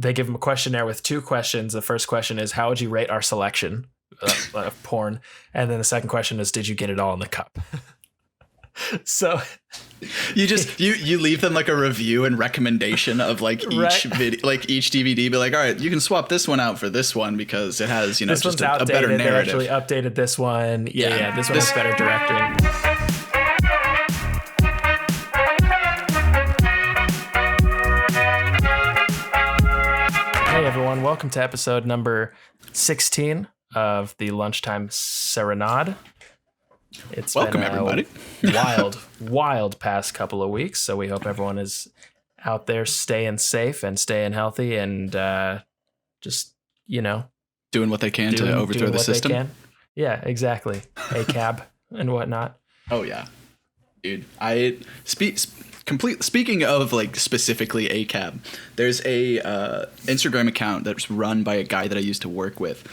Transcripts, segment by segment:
they give him a questionnaire with 2 questions. The first question is, how would you rate our selection of porn? And then the second question is, did you get it all in the cup? So you just you leave them like a review and recommendation of like each video, like each DVD. Be like, all right, you can swap this one out for this one because it has, this just one's a better narrative. They actually updated this one. Yeah. This one has better directing. Hey everyone, welcome to episode number 16 of the Lunchtime Serenade. It's welcome been everybody. wild past couple of weeks, so we hope everyone is out there staying safe and staying healthy and just, doing what they can to overthrow the system. Yeah, exactly. ACAB and whatnot. Oh yeah, dude. Speaking of like specifically ACAB, there's a Instagram account that's run by a guy that I used to work with,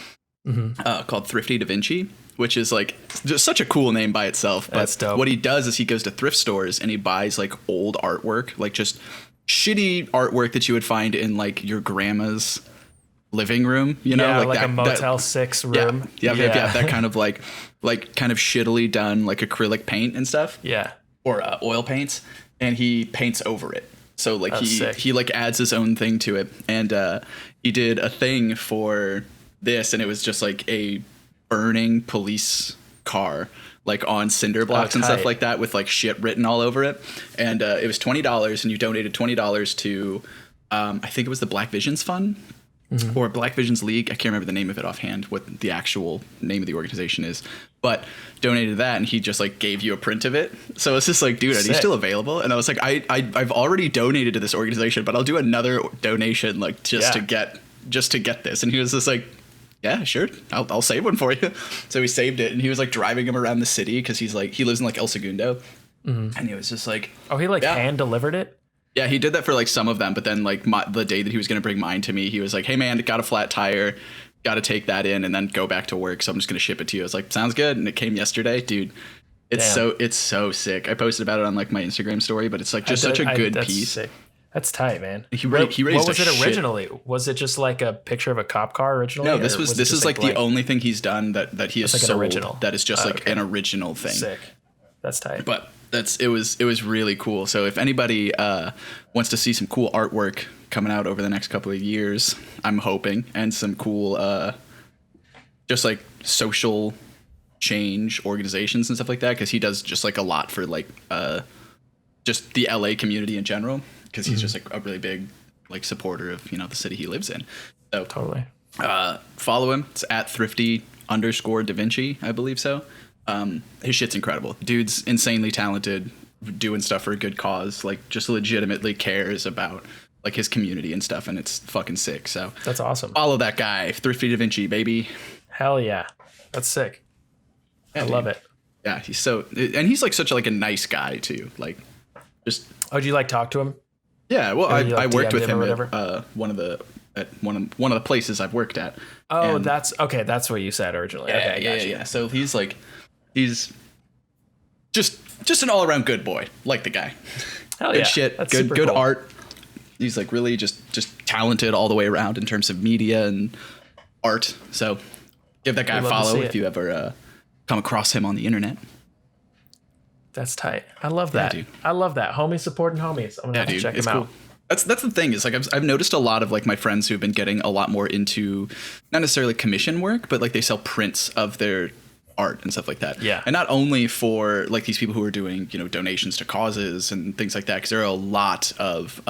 called Thrifty Da Vinci, which is like just such a cool name by itself. But that's dope. What he does is he goes to thrift stores and he buys like old artwork, like just shitty artwork that you would find in like your grandma's living room, like that, a Motel 6 room. Yeah, that kind of like kind of shittily done like acrylic paint and stuff. Yeah. Or oil paints, and he paints over it. So like he like adds his own thing to it. And he did a thing for this, and it was just like a burning police car like on cinder blocks and stuff like that with like shit written all over it. And it was $20, and you donated $20 to I think it was the Black Visions Fund. Or Black Visions League. I can't remember the name of it offhand, what the actual name of the organization is, but donated that, and he just like gave you a print of it. So it's just like, dude, are these still available? And I was like, I've already donated to this organization, but I'll do another donation like just to get this. And he was just like, yeah, sure, I'll save one for you. So he saved it, and he was like driving him around the city because he lives in like El Segundo, and he was just like, hand delivered it. Yeah, he did that for like some of them, but then like the day that he was going to bring mine to me, he was like, hey man, got a flat tire, got to take that in and then go back to work. So I'm just going to ship it to you. I was like, sounds good. And it came yesterday, dude. It's so sick. I posted about it on like my Instagram story, but it's like just such a good piece. Sick. That's tight, man. He raised what was it originally? Shit. Was it just like a picture of a cop car originally? No, this is like the only thing he's done that he has like sold. An original. That is just like an original thing. Sick. That's tight. But it was really cool. So if anybody wants to see some cool artwork coming out over the next couple of years, I'm hoping, and some cool just like social change organizations and stuff like that, because he does just like a lot for like just the LA community in general, because he's just like a really big like supporter of the city he lives in. So totally follow him. It's at Thrifty_DaVinci, I believe so. His shit's incredible. Dude's insanely talented, doing stuff for a good cause, like just legitimately cares about like his community and stuff, and it's fucking sick. So that's awesome. Follow that guy, Thrifty Da Vinci, baby. Hell yeah, that's sick. Yeah, I love it. Yeah, he's like such like a nice guy too. Like, just. Oh, do you like talk to him? Yeah, well, I worked with him at one of the places I've worked at. Oh, that's okay. That's what you said originally. Yeah, okay, yeah. So he's just an all around good boy, like the guy. Hell good yeah. shit, that's good cool. art. He's like really just talented all the way around in terms of media and art. So give that guy a follow if you ever come across him on the internet. That's tight. I love that. Yeah, dude. I love that. Homies supporting homies. I'm gonna have to check him out. That's the thing is like I've noticed a lot of like my friends who've been getting a lot more into not necessarily commission work, but like they sell prints of their art and stuff like that. Yeah. And not only for like these people who are doing donations to causes and things like that, because there are a lot of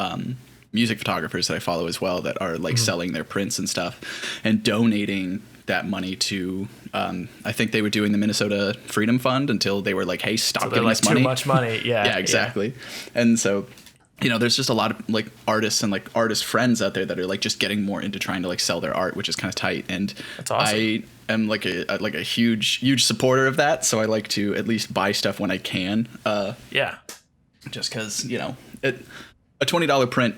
music photographers that I follow as well that are like selling their prints and stuff and donating that money to I think they were doing the Minnesota Freedom Fund until they were like, hey, stop giving us money. Too much money. Yeah. Yeah, exactly. Yeah. And so there's just a lot of like artists and like artist friends out there that are like just getting more into trying to like sell their art, which is kind of tight. And that's awesome. I am like a huge supporter of that. So I like to at least buy stuff when I can. Just because a $20 print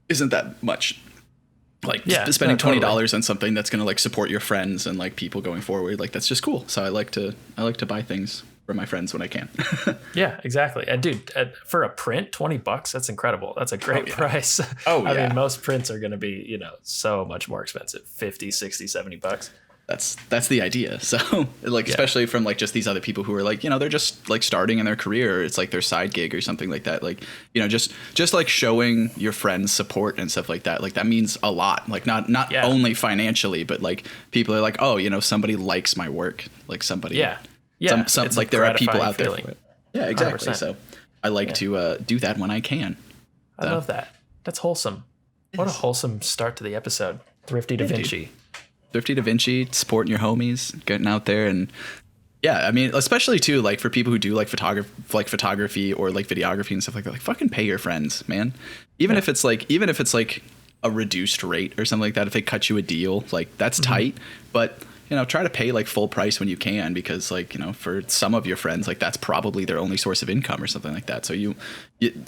isn't that much. Like spending $20 on something that's going to like support your friends and like people going forward. Like that's just cool. So I like to buy things for my friends when I can. Yeah, exactly. And dude, for a print, $20, that's incredible. That's a great price. Oh, I mean, most prints are going to be, you know, so much more expensive, 50, 60, $70. That's the idea. So like, especially from like just these other people who are like, you know, they're just like starting in their career. It's like their side gig or something like that. Like, you know, just like showing your friends support and stuff like that. Like that means a lot. Like not only financially, but like people are like, oh, you know, somebody likes my work. Like somebody, some like there are people out there for it. Yeah, exactly. 100%. So I like to do that when I can. I love that. That's wholesome. What a wholesome start to the episode. Thrifty Da Vinci. Dude. Thrifty Da Vinci, supporting your homies, getting out there. And yeah, I mean, especially too, like for people who do like photography or like videography and stuff like that, like fucking pay your friends, man. Even if it's like a reduced rate or something like that, if they cut you a deal, like that's tight, but you know, try to pay like full price when you can, because like, you know, for some of your friends, like that's probably their only source of income or something like that. So you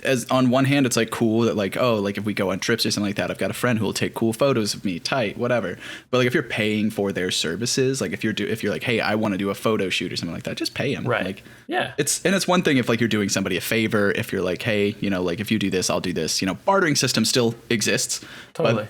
as on one hand, it's like cool that like, oh, like if we go on trips or something like that, I've got a friend who will take cool photos of me, tight, whatever. But like if you're paying for their services, like if you're like, hey, I want to do a photo shoot or something like that, just pay them. Right. Like, yeah. It's one thing if like you're doing somebody a favor, if you're like, hey, you know, like if you do this, I'll do this, you know, bartering system still exists. Totally.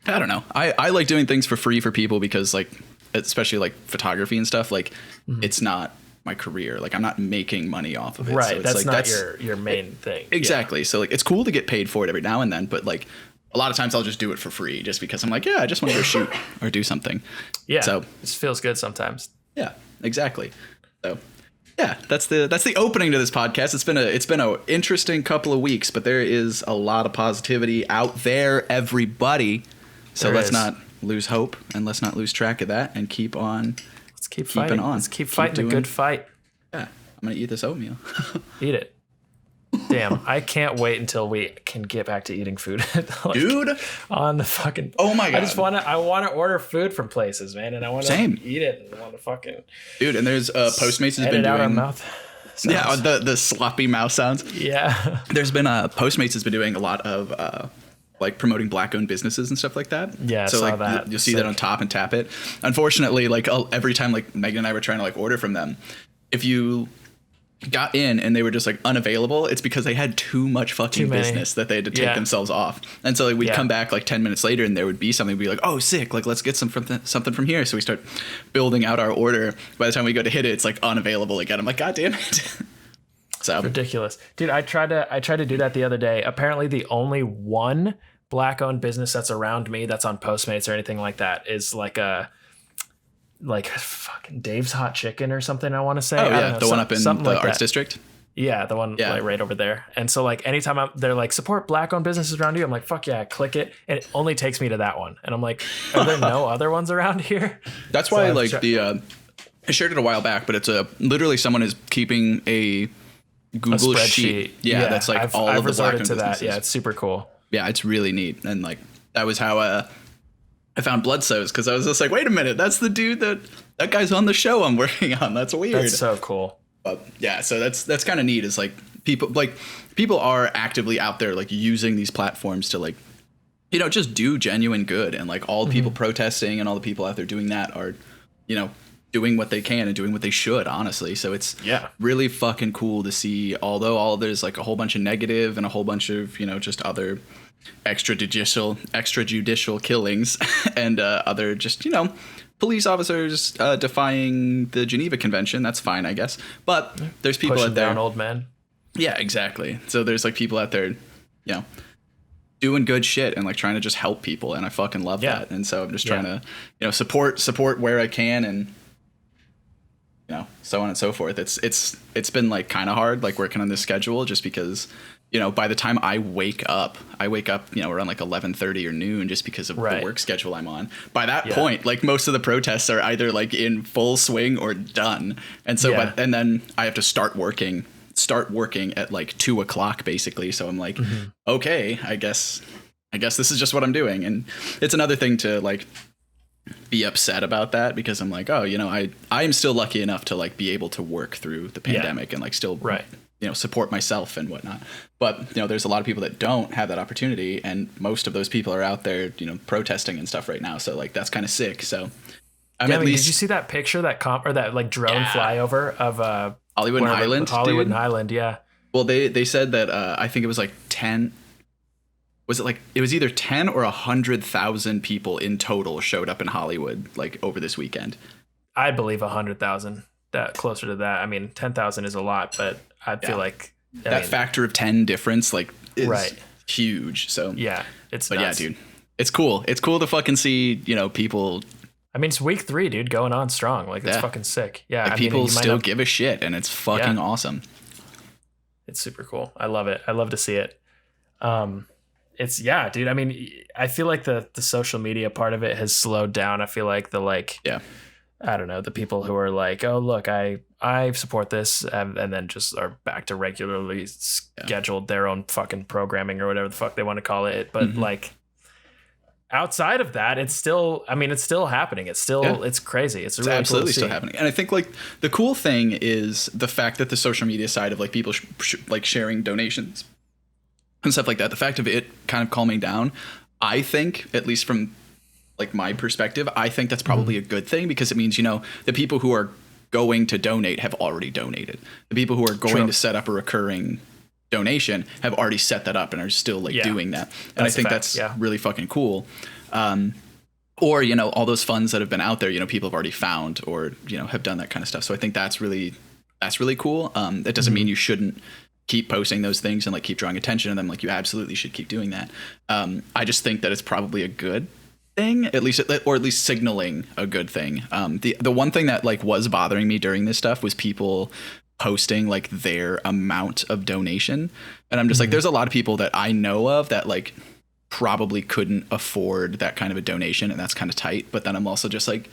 But I don't know. I like doing things for free for people because like, especially like photography and stuff, like it's not my career. Like I'm not making money off of it. Right. So it's that's not your main thing. Exactly. Yeah. So like it's cool to get paid for it every now and then, but like a lot of times I'll just do it for free just because I'm like, yeah, I just want to go shoot or do something. Yeah. So it feels good sometimes. Yeah, exactly. So yeah, that's the opening to this podcast. It's been a interesting couple of weeks, but there is a lot of positivity out there, everybody. So let's not lose hope and let's not lose track of that and keep on. Let's keep fighting. Let's keep fighting a good fight. Yeah, I'm gonna eat this oatmeal. Eat it. Damn, I can't wait until we can get back to eating food. Like, dude, on the fucking. Oh my god! I want to order food from places, man, and I want to eat it and want to fucking. Dude, and there's Postmates has been doing. Our mouth sounds. Yeah, the sloppy mouth sounds. Yeah. There's been Postmates has been doing a lot of like promoting black-owned businesses and stuff like that. Yeah, so I saw like that. You'll see that on top and tap it. Unfortunately, like every time like Megan and I were trying to like order from them, if you got in and they were just like unavailable, it's because they had too much fucking business that they had to take themselves off. And so like we'd come back like 10 minutes later and there would be something, we'd be like, oh sick, like let's get something from here. So we start building out our order. By the time we go to hit it, it's like unavailable again. I'm like, god damn it. So ridiculous. Dude, I tried to do that the other day. Apparently the only one black-owned business that's around me that's on Postmates or anything like that is like fucking Dave's Hot Chicken or something, I want to say. Oh yeah, the one up in the like Arts District. Yeah, the one like right over there. And so like anytime they're like support black-owned businesses around you, I'm like, fuck yeah, click it, and it only takes me to that one. And I'm like, are there no other ones around here? That's why like I shared it a while back, but it's literally someone is keeping a Google sheet. Yeah, that's like all of the black-owned businesses. Yeah, it's super cool. Yeah, it's really neat. And like that was how I found Bloodsoes, because I was just like, wait a minute, that's the dude that guy's on the show I'm working on. That's weird. That's so cool. But yeah, so that's kind of neat. Is like people are actively out there like using these platforms to like, you know, just do genuine good. And like all the people protesting and all the people out there doing that are, you know, doing what they can and doing what they should, honestly. So it's really fucking cool to see, although there's like a whole bunch of negative and a whole bunch of, you know, just other extrajudicial killings and other just, you know, police officers defying the Geneva Convention. That's fine, I guess. But there's people out there. Down old men. Yeah, exactly. So there's like people out there, you know, doing good shit and like trying to just help people, and I fucking love that. And so I'm just trying to, you know, support where I can, and you know, so on and so forth. It's been like kind of hard, like working on this schedule, just because, you know, by the time I wake up, you know, around like 11:30 or noon, just because of the work schedule I'm on. By that point, like most of the protests are either like in full swing or done. And so, and then I have to start working at like 2:00 basically. So I'm like, okay, I guess this is just what I'm doing. And it's another thing to like be upset about that, because I'm like, oh, you know, I am still lucky enough to like be able to work through the pandemic and like still you know, support myself and whatnot. But, you know, there's a lot of people that don't have that opportunity, and most of those people are out there, you know, protesting and stuff right now. So like that's kind of sick. So I'm at least. Did you see that picture, that like drone flyover of Hollywood and Highland. Hollywood and Highland, yeah. Well, they said that I think it was like 10. Was it like it was either 10 or 100,000 people in total showed up in Hollywood like over this weekend? I believe 100,000. That closer to that. I mean, 10,000 is a lot, but I feel like that factor of 10 difference like is huge. So yeah, it's but nuts. Yeah, dude, it's cool. It's cool to fucking see people. I mean, it's week 3, dude, going on strong. Like it's fucking sick. Yeah, like, people still give a shit, and it's fucking awesome. It's super cool. I love it. I love to see it. It's dude. I mean, I feel like the social media part of it has slowed down. I feel like I don't know, the people who are like, oh look, I support this, and then just are back to regularly scheduled their own fucking programming or whatever the fuck they want to call it. But like outside of that, it's still happening. It's still it's crazy. It's really absolutely cool still happening. And I think like the cool thing is the fact that the social media side of like people like sharing donations and stuff like that, the fact of it kind of calming down, I think, at least from like my perspective, I think that's probably a good thing, because it means, the people who are going to donate have already donated. The people who are going to set up a recurring donation have already set that up and are still like doing that. And I think that's really fucking cool. Or, all those funds that have been out there, people have already found or, have done that kind of stuff. So I think that's really cool. That doesn't mean you shouldn't keep posting those things and like keep drawing attention to them. Like you absolutely should keep doing that. I just think that it's probably a good thing, at least signaling a good thing. The one thing that like was bothering me during this stuff was people posting like their amount of donation, and I'm just like, there's a lot of people that I know of that like probably couldn't afford that kind of a donation, and that's kind of tight. But then I'm also just like,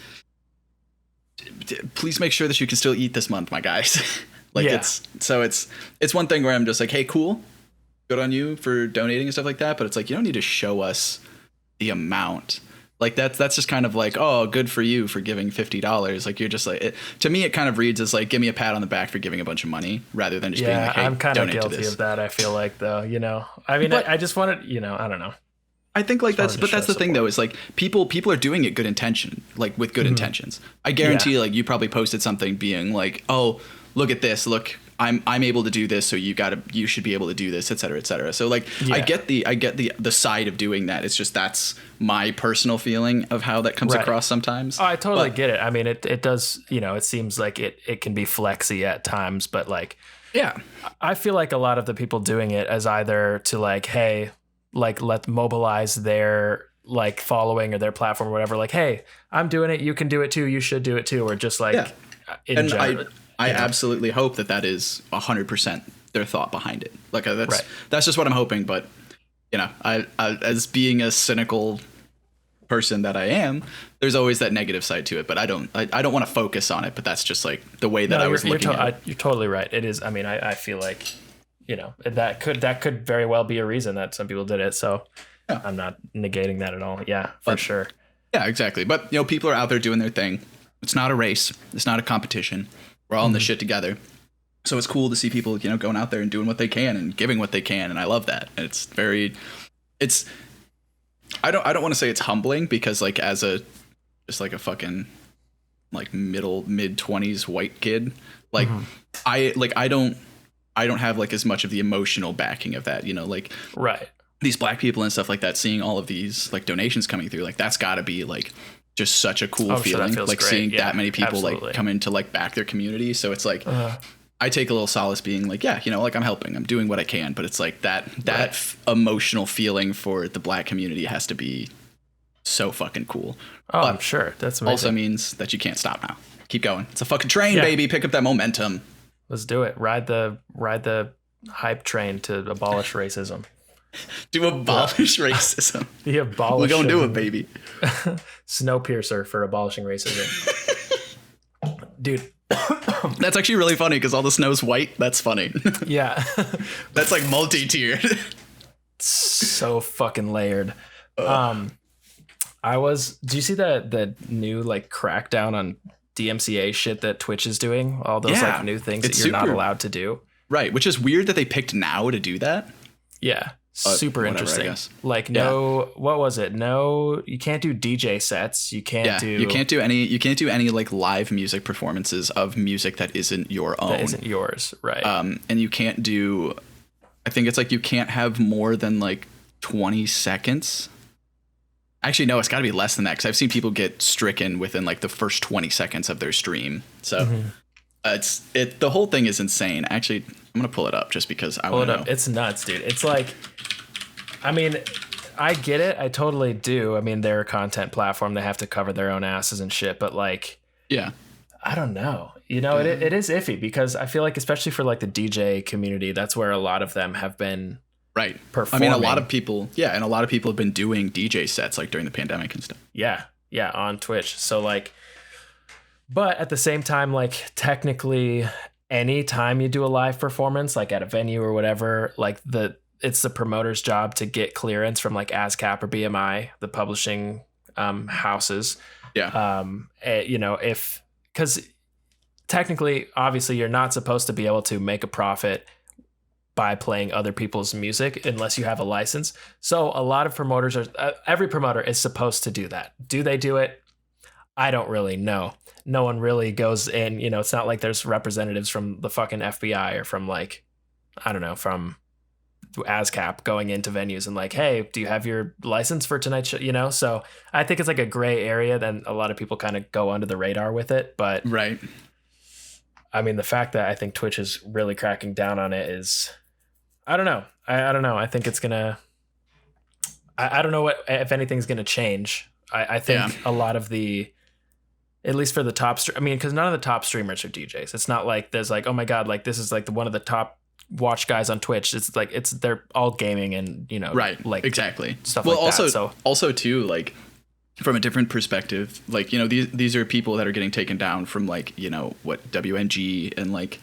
please make sure that you can still eat this month, my guys. Like it's one thing where I'm just like, hey, cool, good on you for donating and stuff like that, but it's like, you don't need to show us the amount. Like that's just kind of like, oh, good for you for giving $50. Like you're just like, to me it kind of reads as like, give me a pat on the back for giving a bunch of money, rather than just being like, hey, I'm kind of guilty of that. I feel like though, I mean, I just wanted, I don't know. I think like that's the thing though, is like people are doing it with good intentions. I guarantee like you probably posted something being like, oh, look at this, look, I'm able to do this, so you should be able to do this, et cetera, et cetera. So like I get the side of doing that. It's just that's my personal feeling of how that comes across sometimes. Oh, I totally get it. I mean, it does, it seems like it can be flexy at times, but like I feel like a lot of the people doing it as either to like, hey, like let mobilize their like following or their platform or whatever, like, hey, I'm doing it, you can do it too, you should do it too, or just like in general. I absolutely hope that is 100% their thought behind it. Like that's just what I'm hoping. But I as being a cynical person that I am, there's always that negative side to it. But I don't want to focus on it. But that's just like the way that I was looking at it. You're totally right. It is. I mean, I feel like that could very well be a reason that some people did it. So I'm not negating that at all. Yeah, for sure. Yeah, exactly. But people are out there doing their thing. It's not a race. It's not a competition. We're all in this shit together. So it's cool to see people, going out there and doing what they can and giving what they can. And I love that. It's I don't want to say it's humbling, because like as just like a fucking like mid-20s white kid, like I don't have like as much of the emotional backing of that, like these black people and stuff like that, seeing all of these like donations coming through, like that's gotta be like just such a cool feeling, like great. Seeing that many people like come in to like back their community. So it's like I take a little solace being like, like I'm helping, I'm doing what I can, but it's like that emotional feeling for the black community has to be so fucking cool. Oh, but I'm sure that's amazing. Also means that you can't stop now. Keep going. It's a fucking train, baby. Pick up that momentum. Let's do it. Ride the hype train to abolish racism. To abolish racism. The abolish. We're gonna do it, baby. Snowpiercer for abolishing racism. Dude. That's actually really funny because all the snow's white. That's funny. Yeah. That's like multi-tiered. So fucking layered. Do you see the new like crackdown on DMCA shit that Twitch is doing? All those like new things that you're not allowed to do. Right, which is weird that they picked now to do that. Yeah. super whatever, interesting. Like what was it? No, you can't do DJ sets. You can't you can't do any like live music performances of music that isn't your own. That isn't yours, right? And you can't do, I think it's like you can't have more than like 20 seconds. Actually, no, it's got to be less than that, because I've seen people get stricken within like the first 20 seconds of their stream. So the whole thing is insane. Actually, I'm gonna pull it up just because I want to know. It's nuts, dude. It's like, I mean, I get it. I totally do. I mean, they're a content platform. They have to cover their own asses and shit. But like, yeah, I don't know. You know, it is iffy, because I feel like, especially for like the DJ community, that's where a lot of them have been. Right. Performing. I mean, a lot of people have been doing DJ sets like during the pandemic and stuff. Yeah. Yeah. On Twitch. So like, but at the same time, like technically any time you do a live performance, like at a venue or whatever, like it's the promoter's job to get clearance from like ASCAP or BMI, the publishing houses. Yeah. You know, because technically, obviously you're not supposed to be able to make a profit by playing other people's music unless you have a license. So a lot of promoters every promoter is supposed to do that. Do they do it? I don't really know. No one really goes in, you know, it's not like there's representatives from the fucking FBI or from like, I don't know, from ASCAP going into venues and like, hey, do you have your license for tonight's show? You know, so I think it's like a gray area. Then a lot of people kind of go under the radar with it. But right. I mean, the fact that I think Twitch is really cracking down on it is, I don't know. I don't know. I think it's gonna. I don't know if anything's gonna change. I think a lot of at least for the top. I mean, because none of the top streamers are DJs. It's not like there's like, oh my god, like this is like one of the top watch guys on Twitch. It's like they're all gaming and, you know, right, like exactly stuff. Well, like also that, so. Also too, like from a different perspective, like, you know, these are people that are getting taken down from like, you know, what WNG and like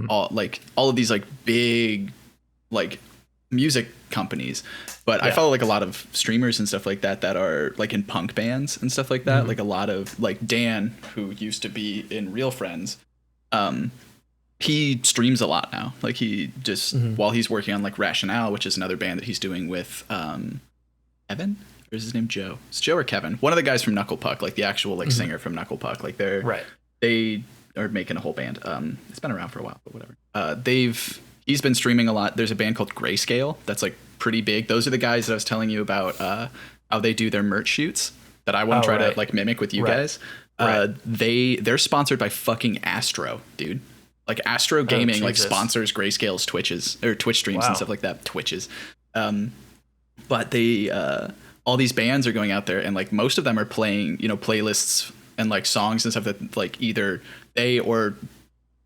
all of these like big like music companies, but I follow like a lot of streamers and stuff like that are like in punk bands and stuff like that. Like a lot of like Dan, who used to be in Real Friends, he streams a lot now. Like he just while he's working on like Rationale, which is another band that he's doing with Evan, or is his name Joe? It's Joe or Kevin, one of the guys from Knuckle Puck, like the actual like singer from Knuckle Puck. Like they are making a whole band. It's been around for a while, but whatever. He's been streaming a lot. There's a band called Grayscale that's like pretty big. Those are the guys that I was telling you about, how they do their merch shoots that I want to try to like mimic with you guys. They're sponsored by fucking Astro, dude. Like Astro Gaming like sponsors Grayscale's Twitch streams and stuff like that. Twitches. But they all these bands are going out there and like most of them are playing, you know, playlists and like songs and stuff that like either they or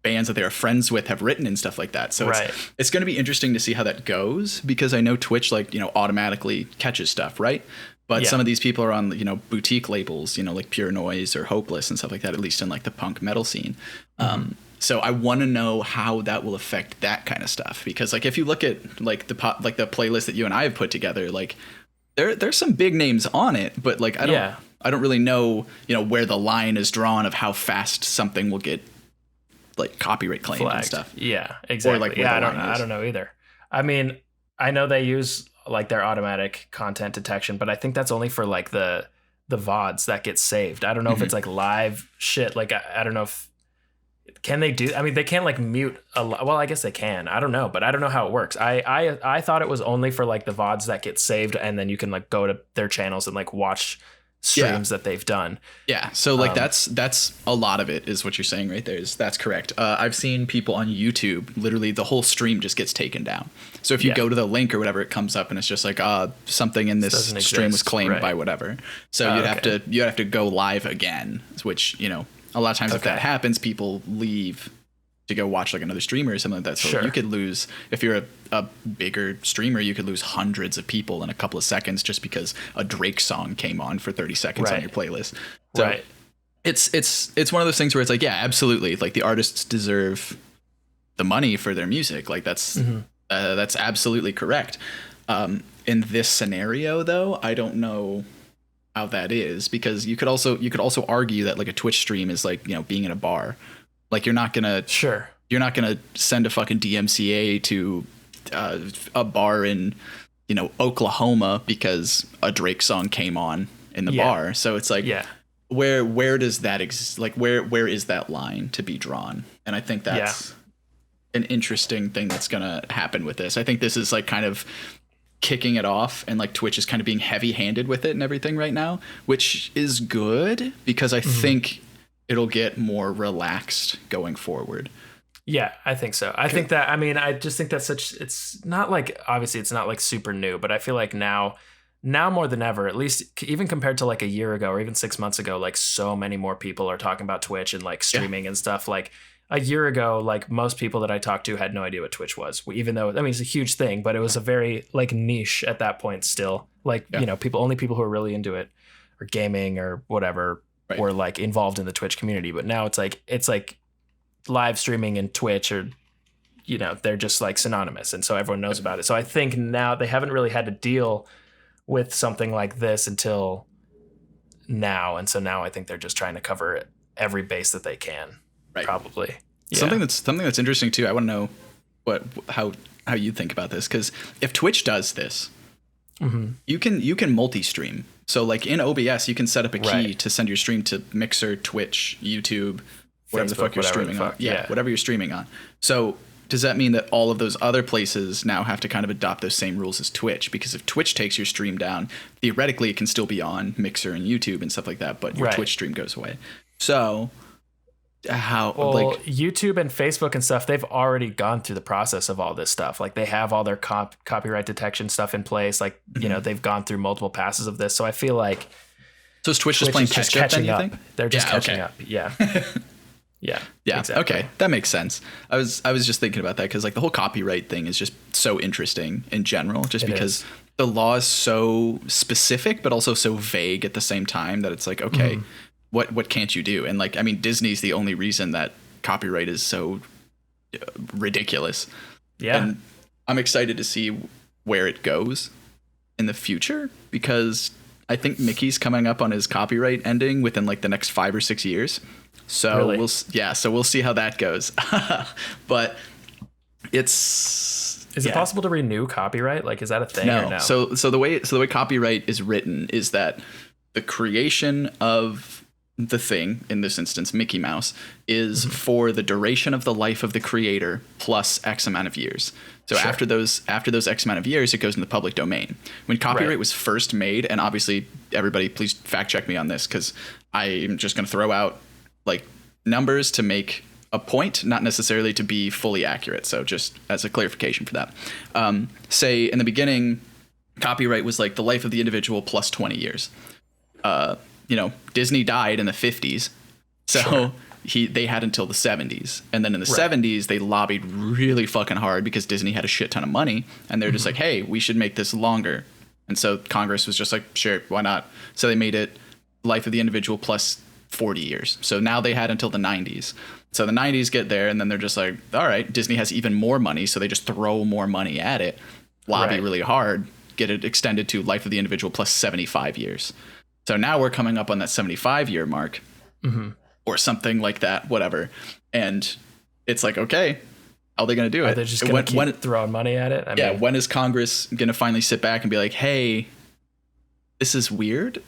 bands that they're friends with have written and stuff like that. So it's going to be interesting to see how that goes, because I know Twitch, like, you know, automatically catches stuff, right? But some of these people are on, you know, boutique labels, you know, like Pure Noise or Hopeless and stuff like that, at least in like the punk metal scene. So I want to know how that will affect that kind of stuff, because like if you look at like the playlist that you and I have put together, like there's some big names on it, but like I don't really know, you know, where the line is drawn of how fast something will get like copyright claimed and stuff. Yeah, exactly. Or like I don't know either. I mean, I know they use like their automatic content detection, but I think that's only for like the VODs that get saved. I don't know if it's like live shit. Like I don't know if can they do. I mean, they can't like mute well, I guess they can. I don't know, but I don't know how it works. I thought it was only for like the VODs that get saved, and then you can like go to their channels and like watch streams that they've done. Yeah. So like that's a lot of it is what you're saying right there. That's correct. I've seen people on YouTube, literally the whole stream just gets taken down. So if you go to the link or whatever, it comes up and it's just like, something in this stream was claimed by whatever. So you'd have to go live again, which, you know, a lot of times if that happens, people leave to go watch like another streamer or something like that. So you could lose, if you're a bigger streamer, you could lose hundreds of people in a couple of seconds just because a Drake song came on for 30 seconds on your playlist. So it's one of those things where it's like, yeah, absolutely. Like the artists deserve the money for their music. Like that's absolutely correct. In this scenario though, I don't know how that is, because you could also argue that like a Twitch stream is like, you know, being in a bar. Like you're not gonna send a fucking DMCA to a bar in Oklahoma because a Drake song came on in the bar. So it's like, where does that where is that line to be drawn? And I think that's an interesting thing that's going to happen with this. I think this is like kind of kicking it off, and like Twitch is kind of being heavy handed with it and everything right now, which is good because I think it'll get more relaxed going forward. Yeah, I think so. I think that, I mean, I just think that's it's not like, obviously it's not like super new, but I feel like now more than ever, at least even compared to like a year ago or even 6 months ago, like so many more people are talking about Twitch and like streaming and stuff. Like a year ago, like most people that I talked to had no idea what Twitch was, even though, I mean, it's a huge thing, but it was a very like niche at that point still. Like, only people who are really into it or gaming or whatever were like involved in the Twitch community. But now it's like live streaming and Twitch are, they're just like synonymous. And so everyone knows about it. So I think now they haven't really had to deal with something like this until now. And so now I think they're just trying to cover every base that they can. Right. Probably. Yeah. Something that's interesting too. I want to know how you think about this. Cause if Twitch does this, you can multi-stream. So like in OBS, you can set up a key to send your stream to Mixer, Twitch, YouTube, whatever the fuck you're streaming on. Yeah, whatever you're streaming on. So does that mean that all of those other places now have to kind of adopt those same rules as Twitch? Because if Twitch takes your stream down, theoretically it can still be on Mixer and YouTube and stuff like that, but your Twitch stream goes away. So YouTube and Facebook and stuff, they've already gone through the process of all this stuff. Like they have all their copyright detection stuff in place. Like, they've gone through multiple passes of this. So I feel like is Twitch just playing catch up then, you think? They're just catching up. Yeah. Yeah. Exactly. Okay. That makes sense. I was just thinking about that because like the whole copyright thing is just so interesting in general, just because the law is so specific, but also so vague at the same time that it's like, okay, what can't you do? And like, I mean, Disney's the only reason that copyright is so ridiculous. Yeah. And I'm excited to see where it goes in the future because I think Mickey's coming up on his copyright ending within like the next 5 or 6 years. So we'll see how that goes. But is it possible to renew copyright? Like, is that a thing? No. Or no? So the way copyright is written is that the creation of the thing, in this instance, Mickey Mouse, is for the duration of the life of the creator plus X amount of years. So after those X amount of years, it goes in the public domain. When copyright was first made, and obviously everybody please fact check me on this because I'm just going to throw out like numbers to make a point, not necessarily to be fully accurate. So just as a clarification for that, say in the beginning, copyright was like the life of the individual plus 20 years. Disney died in the 50s. So they had until the 70s. And then in the 70s, they lobbied really fucking hard because Disney had a shit ton of money. And they're just like, hey, we should make this longer. And so Congress was just like, sure, why not? So they made it life of the individual plus 40 years. So now they had until the 90s. So the 90s get there and then they're just like, all right, Disney has even more money. So they just throw more money at it, lobby really hard, get it extended to life of the individual plus 75 years. So now we're coming up on that 75-year mark or something like that, whatever. And it's like, okay, how are they going to do it? Are they just going to keep throwing money at it? I mean, when is Congress going to finally sit back and be like, hey, this is weird?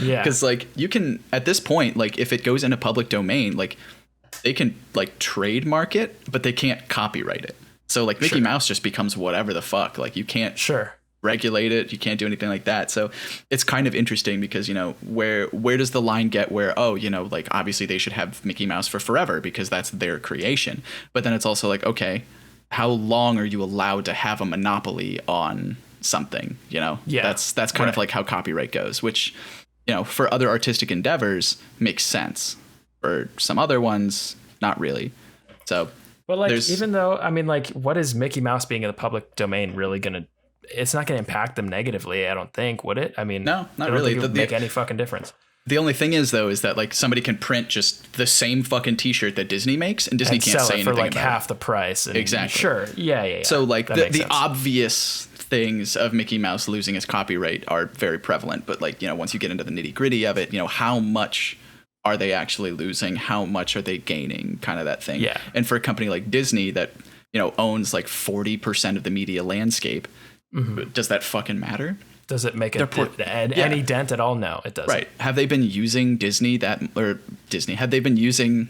Yeah. Because like you can, at this point, like if it goes into public domain, like they can like trademark it, but they can't copyright it. So like Mickey Mouse just becomes whatever the fuck. Like you can't regulate it. You can't do anything like that. So it's kind of interesting because, where does the line get where, like obviously they should have Mickey Mouse for forever because that's their creation. But then it's also like, okay, how long are you allowed to have a monopoly on something? That's kind of like how copyright goes, which, for other artistic endeavors makes sense. For some other ones, not really. So, but like, even though, I mean, like, what is Mickey Mouse being in the public domain really going to, it's not going to impact them negatively, I don't think, would it? I mean, no, not really. It would make any fucking difference. The only thing is, though, is that like somebody can print just the same fucking T-shirt that Disney makes, and Disney can't say anything for like about half the price. And exactly. Sure. Yeah. So like the obvious things of Mickey Mouse losing his copyright are very prevalent, but like once you get into the nitty gritty of it, how much are they actually losing? How much are they gaining? Kind of that thing. Yeah. And for a company like Disney that owns like 40% of the media landscape, Does that fucking matter? Does it make any dent at all? No, it doesn't. Right. Have they been using have they been using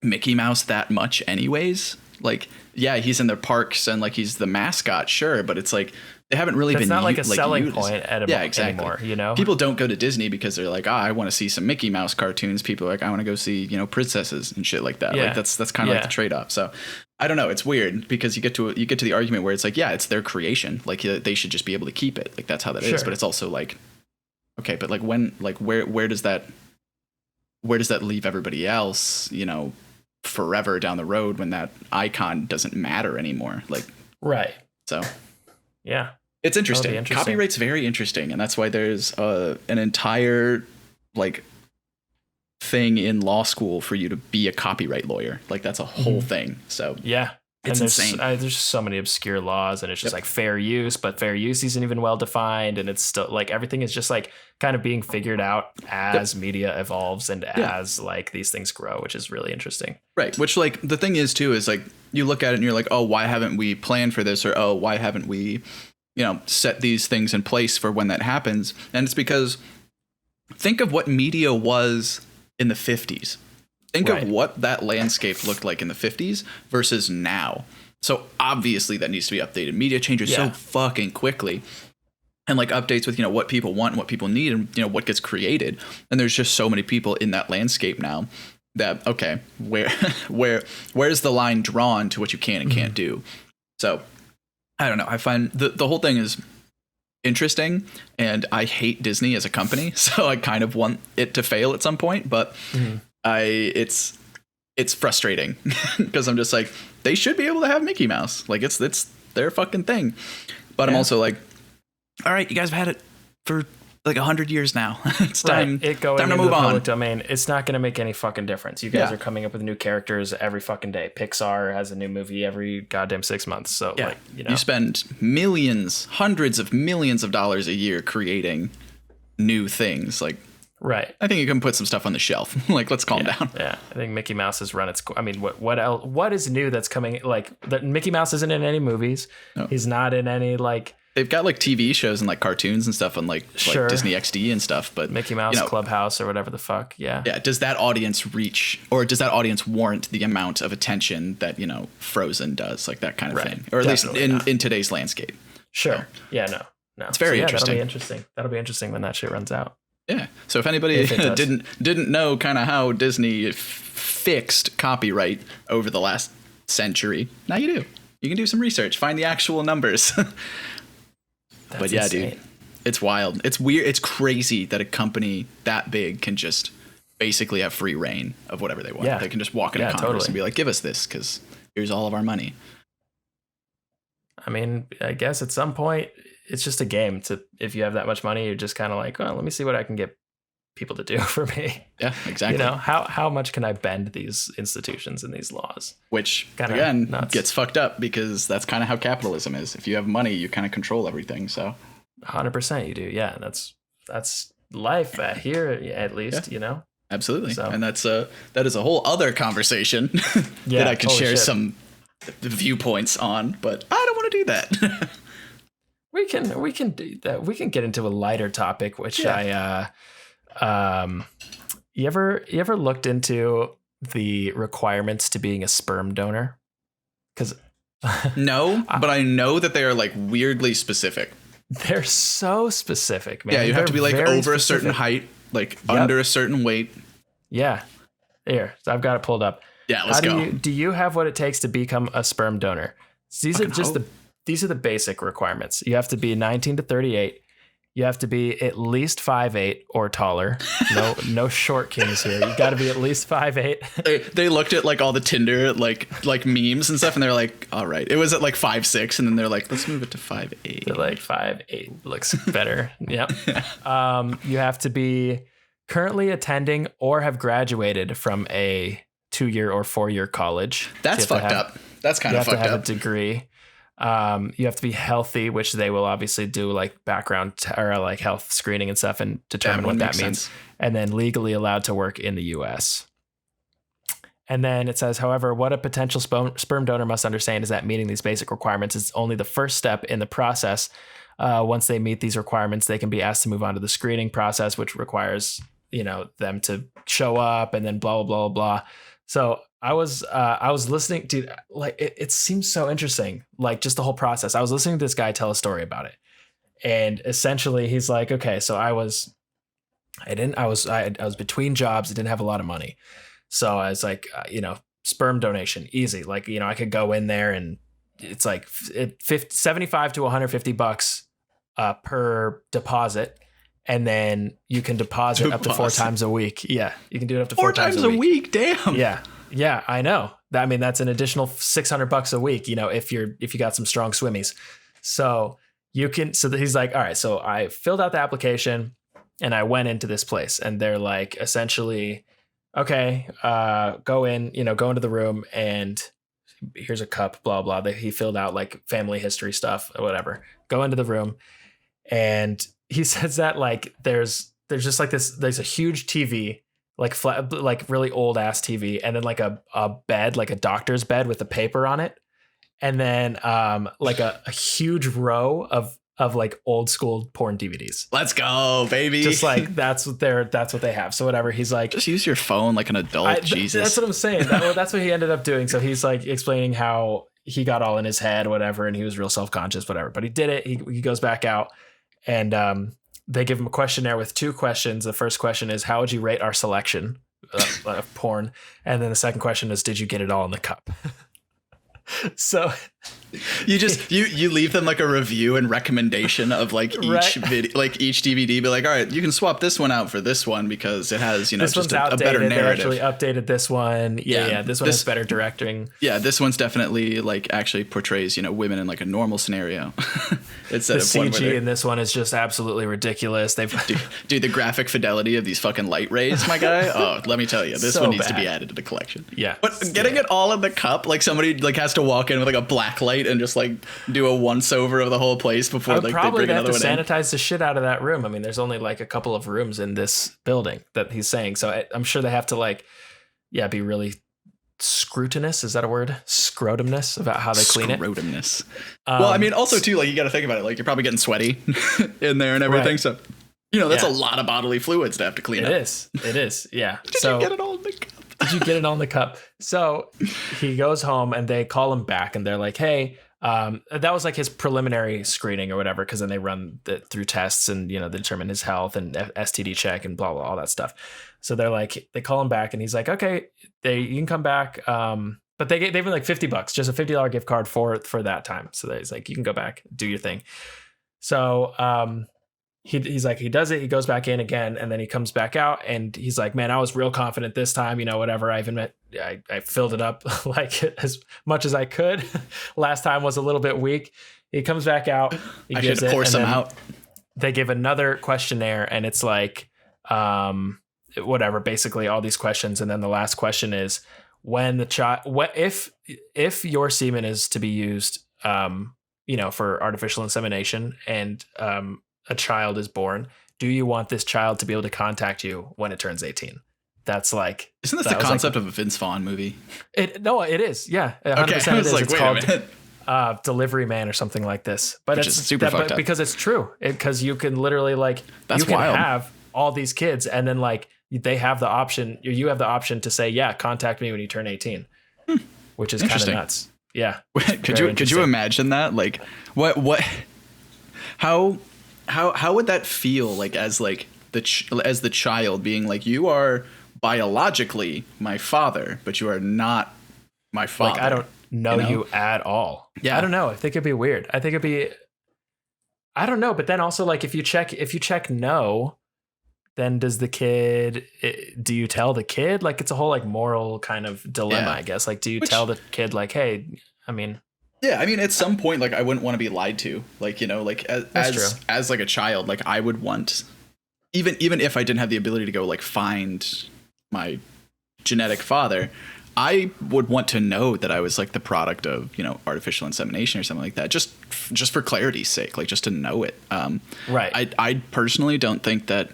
Mickey Mouse that much anyways? Like, yeah, he's in their parks and like he's the mascot, sure, but it's like they haven't really been. It's not like a selling point anymore. You know, people don't go to Disney because they're like, I want to see some Mickey Mouse cartoons. People are like, I want to go see princesses and shit like that. Yeah. Like that's kind of like the trade off. So I don't know. It's weird because you get to the argument where it's like, yeah, it's their creation. Like they should just be able to keep it. Like that's how that is. But it's also like, okay, but like when where does that leave everybody else? Forever down the road when that icon doesn't matter anymore. Like, right. So, yeah, it's interesting. Copyright's very interesting. And that's why there's an entire like thing in law school for you to be a copyright lawyer. Like that's a whole thing. So yeah. It's insane. There's so many obscure laws, and it's just like fair use, but fair use isn't even well defined, and it's still like everything is just like kind of being figured out as media evolves and as like these things grow, which is really interesting. Right. Which like the thing is too is like you look at it and you're like, oh, why haven't we planned for this, or oh, why haven't we, set these things in place for when that happens? And it's because think of what media was in the 50s. Think of what that landscape looked like in the 50s versus now. So obviously that needs to be updated. Media changes so fucking quickly. And like updates with, what people want and what people need and, what gets created. And there's just so many people in that landscape now that, okay, where's the line drawn to what you can and can't do? So I don't know. I find the whole thing is interesting, and I hate Disney as a company. So I kind of want it to fail at some point, but it's frustrating because I'm just like, they should be able to have Mickey Mouse. Like it's their fucking thing. But I'm also like, all right, you guys have had it for like 100 years now. It's time to move on. Public domain. It's not going to make any fucking difference. You guys are coming up with new characters every fucking day. Pixar has a new movie every goddamn 6 months. So like, you spend hundreds of millions of dollars a year creating new things. Like, right. I think you can put some stuff on the shelf. Like, let's calm down. Yeah. I think Mickey Mouse has run its. I mean, what else? What is new that's coming? Like, that Mickey Mouse isn't in any movies. No. He's not in any like. They've got like TV shows and like cartoons and stuff on like Disney XD and stuff. But Mickey Mouse Clubhouse or whatever the fuck. Yeah. Yeah. Does that audience reach, or does that audience warrant the amount of attention that Frozen does, like that kind of thing, or at least in today's landscape? Sure. So, yeah. No. It's very interesting. That'll be interesting when that shit runs out. Yeah. So if anybody didn't know kind of how Disney fixed copyright over the last century, now you do. You can do some research, find the actual numbers. But yeah, insane. Dude, it's wild. It's weird. It's crazy that a company that big can just basically have free reign of whatever they want. Yeah. They can just walk into Congress and be like, give us this because here's all of our money. I mean, I guess at some point it's just a game. If you have that much money, you're just kind of like, well, let me see what I can get people to do for me. Yeah, exactly. How much can I bend these institutions and these laws? Which again gets fucked up because that's kind of how capitalism is. If you have money, you kind of control everything. So 100% you do. Yeah, that's life here at least. Absolutely. So. And that is a whole other conversation that I could share some viewpoints on, but I don't want to do that. We can do that. We can get into a lighter topic, which you ever looked into the requirements to being a sperm donor? Because no, but I know that they are like weirdly specific. They're so specific, man. Yeah, you have to be like over a certain height, like under a certain weight. Yeah. Here, so I've got it pulled up. Yeah, let's go. Do you have what it takes to become a sperm donor? These are the basic requirements. You have to be 19 to 38. You have to be at least 5'8" or taller. No short kings here. You got to be at least 5'8". They looked at like all the Tinder like memes and stuff, and they're like, all right. It was at like 5'6", and then they're like, let's move it to 5'8". They're like 5'8" looks better. Yep. You have to be currently attending or have graduated from a 2-year or 4-year college. That's fucked up. That's kind of fucked up. You have to have a degree. You have to be healthy, which they will obviously do like background or like health screening and stuff and determine what that means. And then legally allowed to work in the US. And then it says, however, what a potential sperm donor must understand is that meeting these basic requirements is only the first step in the process. Once they meet these requirements, they can be asked to move on to the screening process, which requires, them to show up and then blah, blah, blah, blah. So I was listening, dude, like it seems so interesting. Like just the whole process. I was listening to this guy tell a story about it. And essentially he's like, okay, so I was between jobs. I didn't have a lot of money. So I was like, sperm donation, easy. Like, I could go in there and it's like 75 to $150 per deposit. And then you can deposit up to 4 times a week. Yeah. You can do it up to 4 times a week. Damn. Yeah. Yeah, I know. I mean, that's an additional $600 a week, if you got some strong swimmies. So he's like, all right, so I filled out the application and I went into this place and they're like, essentially, okay, go into the room and here's a cup, blah, blah. He filled out like family history stuff or whatever. Go into the room. And he says that like, there's just like this, there's a huge TV, like flat, like really old ass TV. And then like a bed, like a doctor's bed with a paper on it. And then like a huge row of like old school porn DVDs. Let's go, baby. Just like that's what they have. So whatever. He's like, just use your phone like an adult. Jesus. That's what I'm saying. That's what he ended up doing. So he's like explaining how he got all in his head, whatever, and he was real self-conscious, whatever. But he did it. He goes back out and they give him a questionnaire with 2 questions. The first question is, how would you rate our selection of porn? And then the second question is, did you get it all in the cup? So you just you leave them like a review and recommendation of like each video, like each DVD. Be like, all right, you can swap this one out for this one because it has this just a better narrative. They actually updated this one. Yeah. This one has better directing. Yeah, this one's definitely like actually portrays women in like a normal scenario. Instead the CG in this one is just absolutely ridiculous. Dude, the graphic fidelity of these fucking light rays, my guy. Oh, let me tell you, this one needs to be added to the collection. Yeah, but getting it all in the cup, like somebody like has to walk in with like a black light and just like do a once over of the whole place before like they bring another one in. Probably sanitize the shit out of that room. I mean, there's only like a couple of rooms in this building that he's saying, so I'm sure they have to like, be really scrutinous. Is that a word? Scrotumness about how they clean it. Scrotumness. Well, I mean, also too, like you got to think about it. Like you're probably getting sweaty in there and everything. Right. So that's a lot of bodily fluids to have to clean up. It is. Yeah. Did you get it all in the cup? Did you get it all in the cup? So he goes home and they call him back and they're like, hey, that was like his preliminary screening or whatever, because then they run through tests and they determine his health and STD check and blah blah all that stuff. So they call him back and he's like, okay, you can come back, but they gave him like $50, just a $50 gift card for that time. So he's like, you can go back, do your thing. So he's like, he does it, he goes back in again, and then he comes back out and he's like, man, I was real confident this time, whatever. I filled it up like as much as I could. Last time was a little bit weak. He comes back out, I should pour some out. They give another questionnaire and it's like whatever, basically all these questions, and then the last question is, when the child, if your semen is to be used for artificial insemination and a child is born, do you want this child to be able to contact you when it turns 18? That's like, isn't this the concept of a Vince Vaughn movie? No, it is. Yeah. 100% okay. I was like, wait a minute. Delivery Man or something like this, but which it's super fucked up because it's true. Because you can literally like, that's you can wild. Have all these kids and then like they have the option, you have the option to say, yeah, contact me when you turn 18, which is kind of nuts. Yeah. Could you imagine that? Like how would that feel like as like as the child being like, you are biologically my father, but you are not my father. Like, I don't know you at all. Yeah. I don't know. I think it'd be weird. I think it'd be, I don't know. But then also like, if you check no, then do you tell the kid? Like it's a whole like moral kind of dilemma, I guess. Like, do you tell the kid like, hey, I mean, yeah, I mean, at some point, like I wouldn't want to be lied to, like, like as like a child, like I would want, even if I didn't have the ability to go like find my genetic father, I would want to know that I was like the product of, artificial insemination or something like that, just for clarity's sake, like just to know it. Right. I personally don't think that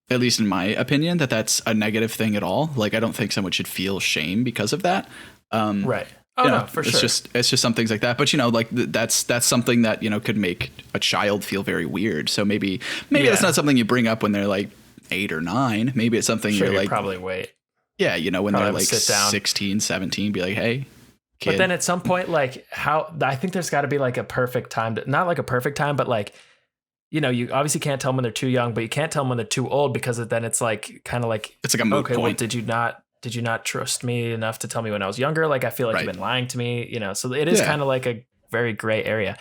at least in my opinion, that that's a negative thing at all. Like, I don't think someone should feel shame because of that. Right. Oh, no, for sure. It's just some things like that. But, like that's something that, could make a child feel very weird. So maybe that's not something you bring up when they're like 8 or 9. Maybe it's something you're like, probably wait. Yeah. When they're like 16, 17, be like, hey, kid. But then at some point, like I think there's got to be like a perfect time not like a perfect time, but like, you obviously can't tell them when they're too young, but you can't tell them when they're too old, because then it's like kind of like, it's like a moot point. Well, did you not trust me enough to tell me when I was younger? Like, I feel like you've been lying to me, so it is kind of like a very gray area.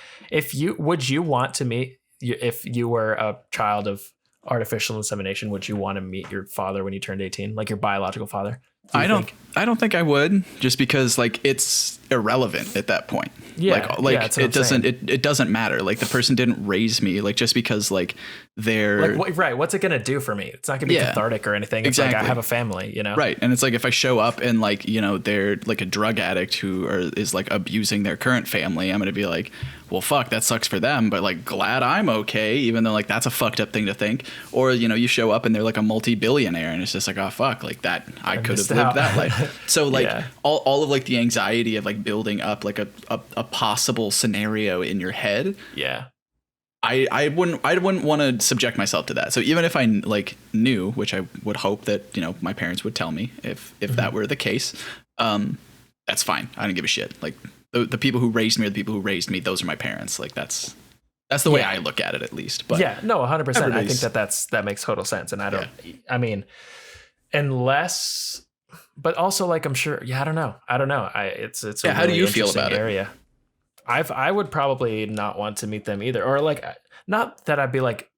Would you want to meet, if you were a child of artificial insemination, would you want to meet your father when you turned 18, like your biological father? I don't think I would, just because like it's irrelevant at that point. Yeah. It doesn't matter. Like, the person didn't raise me, like, just because like they're right. What's it going to do for me? It's not going to be cathartic or anything. It's like, I have a family, Right. And it's like, if I show up and like, they're like a drug addict who is like abusing their current family, I'm going to be like, well, fuck, that sucks for them, but like, glad I'm okay, even though like that's a fucked up thing to think. Or, you show up and they're like a multi-billionaire and it's just like, oh fuck, like that, I could have lived that life. So like all of like the anxiety of like building up like a possible scenario in your head. Yeah. I wouldn't want to subject myself to that. So even if I like knew, which I would hope that, my parents would tell me if that were the case, that's fine. I don't give a shit. Like, the people who raised me are the people who raised me. Those are my parents. Like, that's the way I look at it, at least. But yeah, no, 100%. I think that makes total sense. And I mean, unless, but also like, I'm sure, I don't know. It's a really how do you feel about area. I would probably not want to meet them either. Or like, not that I'd be like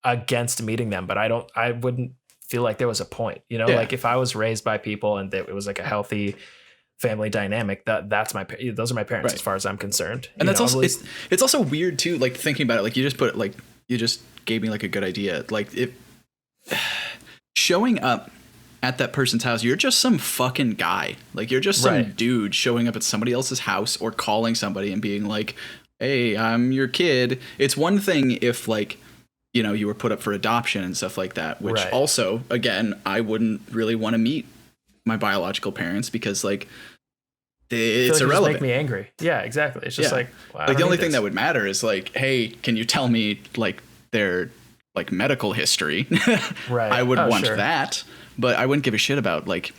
against meeting them, but I wouldn't feel like there was a point, like if I was raised by people and it was like a healthy family dynamic, those are my parents, as far as I'm concerned. And that's also, it's also weird too, like thinking about it, like you just gave me like a good idea. Like, if showing up at that person's house, you're just some fucking guy. Like, you're just some dude showing up at somebody else's house or calling somebody and being like, hey, I'm your kid. It's one thing if like, you were put up for adoption and stuff like that, which also, again, I wouldn't really want to meet my biological parents, because like it's irrelevant. Make me angry. Yeah, exactly. It's just like, wow, like the only thing that would matter is like, hey, can you tell me like their like medical history? Right. I would want that, but I wouldn't give a shit about like,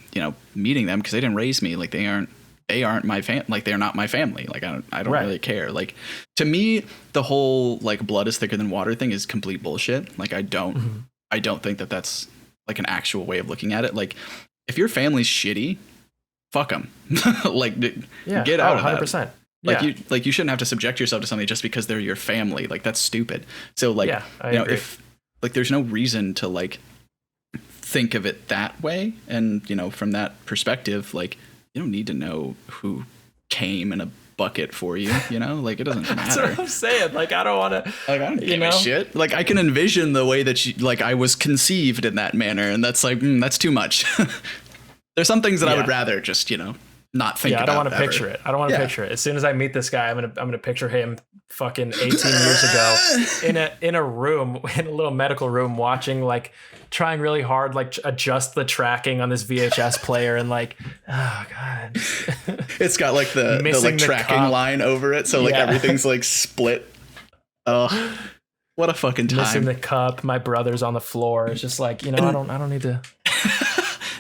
meeting them, because they didn't raise me. Like, they aren't my like they're not my family. Like, I don't really care. Like, to me, the whole like blood is thicker than water thing is complete bullshit. Like, I don't think that that's like an actual way of looking at it. Like, if your family's shitty, fuck them. Like, get out of 100%. That. Like, you shouldn't have to subject yourself to something just because they're your family. Like, that's stupid. So like, if like, there's no reason to like think of it that way. And, from that perspective, like, you don't need to know who came in a bucket for you, like, it doesn't matter. That's what I'm saying. Like, I don't want to, like, I don't give a shit. Like, I can envision the way that like I was conceived in that manner, and that's like, that's too much. There's some things that I would rather just, not think about. I don't want to picture it. I don't want to picture it. As soon as I meet this guy, I'm gonna picture him fucking 18 years ago in a room, in a little medical room, watching, like, trying really hard, like, adjust the tracking on this VHS player, and like, oh god, it's got like the like tracking line over it, so like everything's like split. Oh, what a fucking time! Missing the cup. My brother's on the floor. It's just like, I don't need to.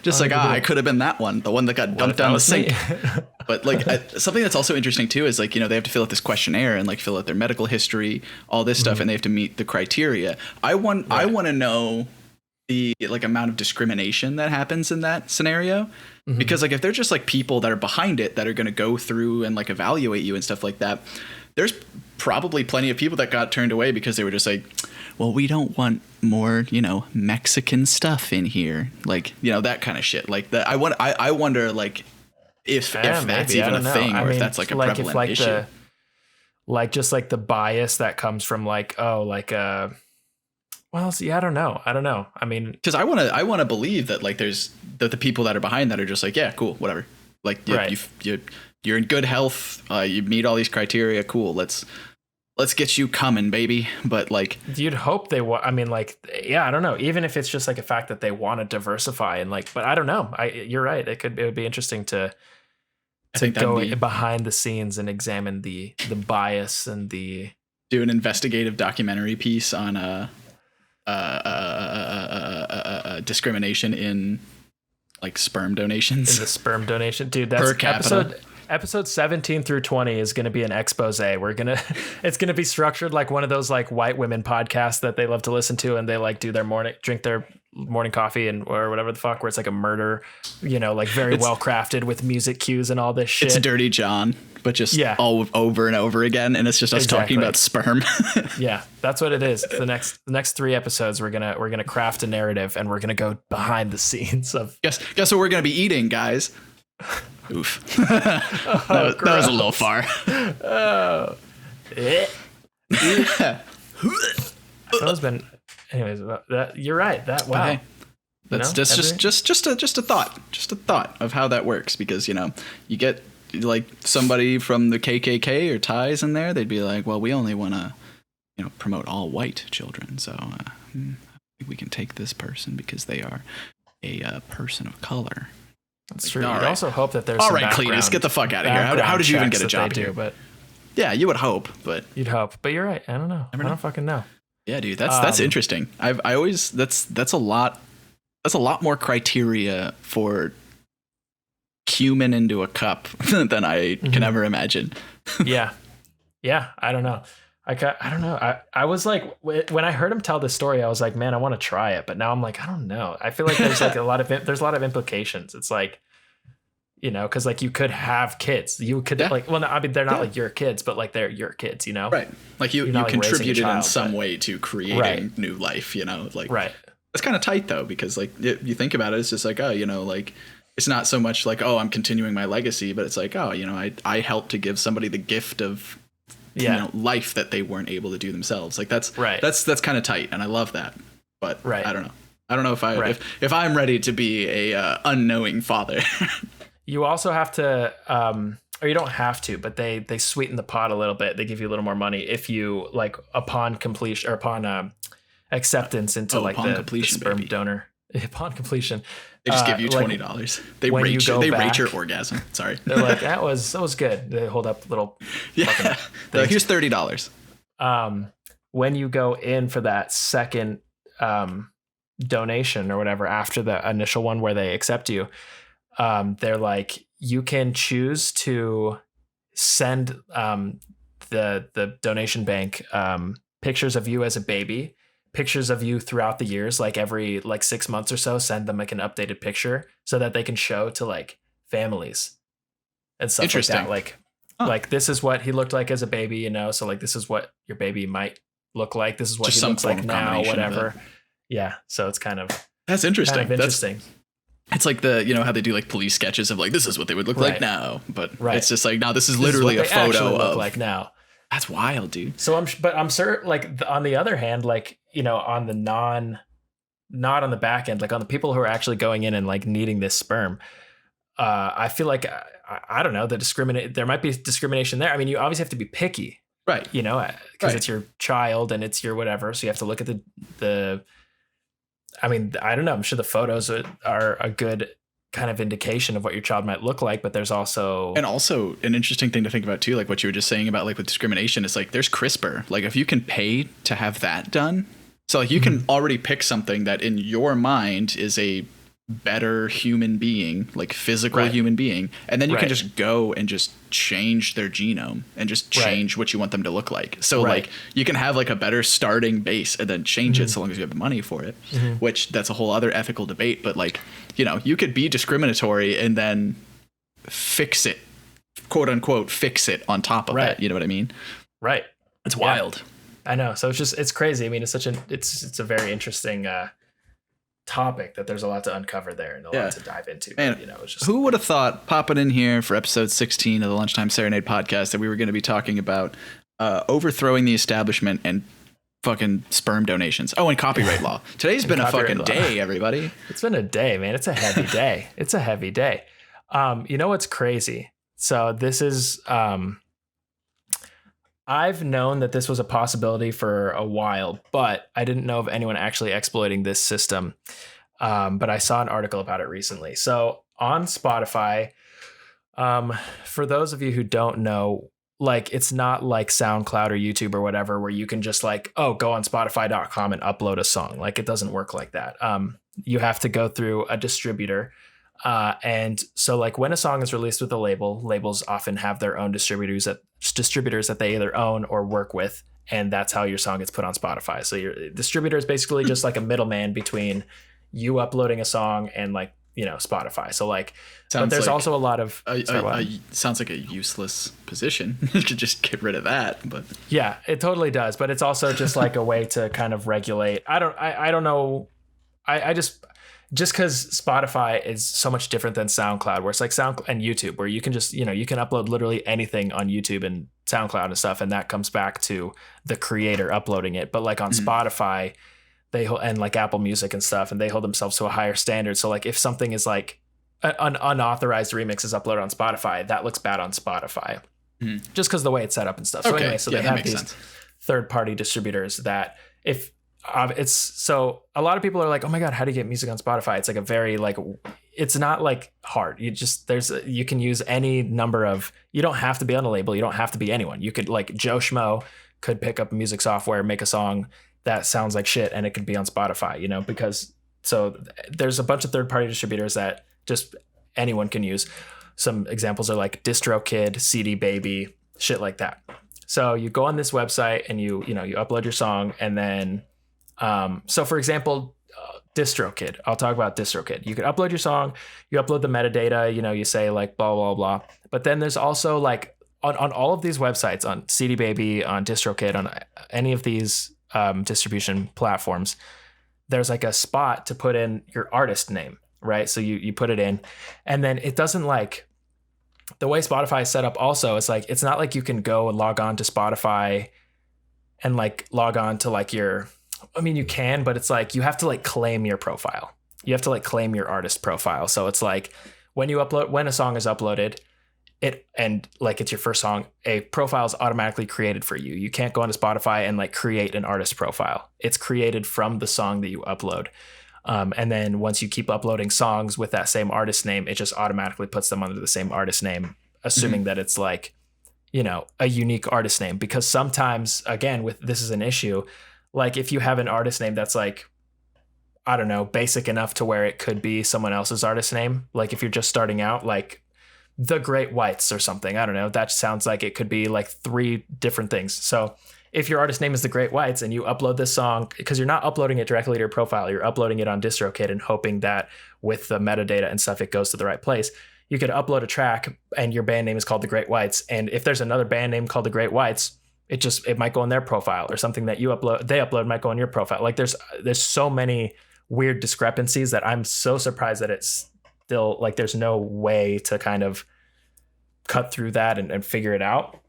Just like, I could have been that one, the one that got dumped down the sink. But like, something that's also interesting too is like, they have to fill out this questionnaire and like fill out their medical history, all this stuff, and they have to meet the criteria. I want to know the like amount of discrimination that happens in that scenario, because like, if they're just like people that are behind it that are going to go through and like evaluate you and stuff like that, there's probably plenty of people that got turned away because they were just like, well, we don't want more, Mexican stuff in here. Like, that kind of shit. Like, that. I wonder, like, if that's even a thing, or if that's like a prevalent issue. Just like the bias that comes from like, well, see, I don't know. I mean, because I want to believe that like there's the people that are behind that are just like, yeah, cool, whatever. Like, you're in good health. You meet all these criteria. Cool. Let's let's get you coming, baby. But like, you'd hope they I mean, like, yeah, I don't know. Even if it's just like a fact that they want to diversify and like, but I don't know. You're right. It would be interesting to go behind the scenes and examine the bias and do an investigative documentary piece on discrimination in like sperm donations. In the sperm donation, dude. That's per capita. Episode 17 through 20 is going to be an expose. It's going to be structured like one of those like white women podcasts that they love to listen to, and they like do drink their morning coffee or whatever the fuck, where it's like a murder, like very well crafted with music cues and all this shit. It's Dirty John, but just all over and over again, and it's just us talking about sperm. Yeah, that's what it is. The next 3 episodes, we're gonna craft a narrative, and we're gonna go behind the scenes of. Guess what we're gonna be eating, guys. Oof. that was a little far. Oh. That's been. Anyways, you're right. Wow. Okay. That's just a thought. Just a thought of how that works, because you get like somebody from the KKK or ties in there, they'd be like, well, we only want to promote all white children, so I think we can take this person because they are a person of color. That's true. You'd also hope that there's all right, Cletus, get the fuck out of here. How did you even get a job here? But yeah, you would hope, but you'd hope. But you're right. I don't know. I don't fucking know. Yeah, dude, that's interesting. I always that's a lot more criteria for cumin into a cup than I can ever imagine. Yeah, I don't know. I don't know. I was like, when I heard him tell this story, I was like, man, I want to try it. But now I'm like, I don't know. I feel like there's like a lot of implications. It's like, because like you could have kids. You could like, well, no, I mean, they're not like your kids, but like they're your kids, Right. Like you contributed in some way to creating new life, like, right. It's kind of tight though, because like you think about it, it's just like, oh, like it's not so much like, oh, I'm continuing my legacy, but it's like, oh, I helped to give somebody the gift of life that they weren't able to do themselves. Like that's right. That's kind of tight, and I love that. But I don't know if I'm ready to be a unknowing father. You also have to, or you don't have to, but they sweeten the pot a little bit. They give you a little more money if you like upon completion or upon acceptance into the sperm donor. Upon completion, they just give you $20. They rate your orgasm. Sorry, they're like that was good. They hold up little like, here's $30. When you go in for that second donation or whatever after the initial one where they accept you, they're like, you can choose to send the donation bank pictures of you as a baby. Pictures of you throughout the years, like every 6 months or so, send them like an updated picture so that they can show to like families and stuff like that. Like this is what he looked like as a baby, so like this is what your baby might look like. This is what he looks like now, whatever. Yeah. So it's that's interesting. Kind of interesting. It's like the, how they do like police sketches of like, this is what they would look like now, but it's just like, no, this is literally a photo of like now. That's wild, dude. So I'm sure like on the other hand, like, on the not on the back end, like on the people who are actually going in and like needing this sperm, I feel like, I don't know, there might be discrimination there. I mean, you obviously have to be picky, right? Because it's your child and it's your whatever. So you have to look at the, I mean, I don't know. I'm sure the photos are a good kind of indication of what your child might look like, but there's also an interesting thing to think about too, like what you were just saying about like with discrimination, is like there's CRISPR. Like if you can pay to have that done, so like you can already pick something that in your mind is a better human being, like physical human being, and then you can just go and just change their genome and just change what you want them to look like. So like you can have like a better starting base and then change it so long as you have the money for it, which that's a whole other ethical debate. But like, you could be discriminatory and then fix it, quote unquote, fix it on top of it. You know what I mean? Right. It's wild. I know. So it's crazy. I mean, it's a very interesting topic that there's a lot to uncover there and a lot to dive into. Man, but, it's just, who would have thought popping in here for episode 16 of the Lunchtime Serenade podcast that we were going to be talking about overthrowing the establishment and fucking sperm donations. Oh, and copyright law. Today's been a fucking day, everybody. It's been a day, man. It's a heavy day. It's a heavy day. You know what's crazy? So this is I've known that this was a possibility for a while, but I didn't know of anyone actually exploiting this system. But I saw an article about it recently. So on Spotify, for those of you who don't know, like it's not like SoundCloud or YouTube or whatever, where you can just like, oh, go on Spotify.com and upload a song. Like it doesn't work like that. You have to go through a distributor. And so like when a song is released with a label, labels often have their own distributors that they either own or work with. And that's how your song gets put on Spotify. So your distributor is basically just like a middleman between you uploading a song and like, you know, Spotify. So like, but there's like also a lot of sounds like a useless position. You could just get rid of that, but yeah, it totally does. But it's also just like a way to kind of regulate. I don't know. I just because Spotify is so much different than SoundCloud, where it's like SoundCloud and YouTube, where you can just, you know, you can upload literally anything on YouTube and SoundCloud and stuff, and that comes back to the creator uploading it. But like on Spotify, and like Apple Music and stuff, and they hold themselves to a higher standard. So like if something is like an unauthorized remix is uploaded on Spotify, that looks bad on Spotify, just because the way it's set up and stuff. So anyway, so they have these third-party distributors that if it's so a lot of people are like, oh my God, how do you get music on Spotify? It's like a very like, it's not like hard. You can use any number of, you don't have to be on a label. You don't have to be anyone. You could like Joe Schmo could pick up music software, make a song that sounds like shit, and it could be on Spotify, you know, because so there's a bunch of third-party distributors that just anyone can use. Some examples are like DistroKid, CD Baby, shit like that. So you go on this website and you upload your song, and then so for example, DistroKid, I'll talk about DistroKid. You could upload your song, you upload the metadata, you know, you say like blah blah blah, but then there's also like on all of these websites, on CD Baby, on DistroKid, on any of these distribution platforms, there's like a spot to put in your artist name, right? So you put it in, and then it doesn't like the way Spotify is set up. Also, it's like it's not like you can go and log on to Spotify and like log on to like your, I mean you can, but it's like you have to like claim your profile. You have to like claim your artist profile. So it's like when a song is uploaded, and like it's your first song, a profile is automatically created for you. You can't go onto Spotify and like create an artist profile. It's created from the song that you upload. And then once you keep uploading songs with that same artist name, it just automatically puts them under the same artist name, assuming that it's like, you know, a unique artist name. Because sometimes, again, this is an issue. Like if you have an artist name that's like, I don't know, basic enough to where it could be someone else's artist name. Like if you're just starting out, like The Great Whites or something. I don't know. That sounds like it could be like 3 different things. So if your artist name is The Great Whites and you upload this song, because you're not uploading it directly to your profile, you're uploading it on DistroKid and hoping that with the metadata and stuff, it goes to the right place. You could upload a track and your band name is called The Great Whites. And if there's another band name called The Great Whites, it might go in their profile, or something that they upload might go in your profile. Like there's so many weird discrepancies that I'm so surprised that it's still like there's no way to kind of cut through that and figure it out,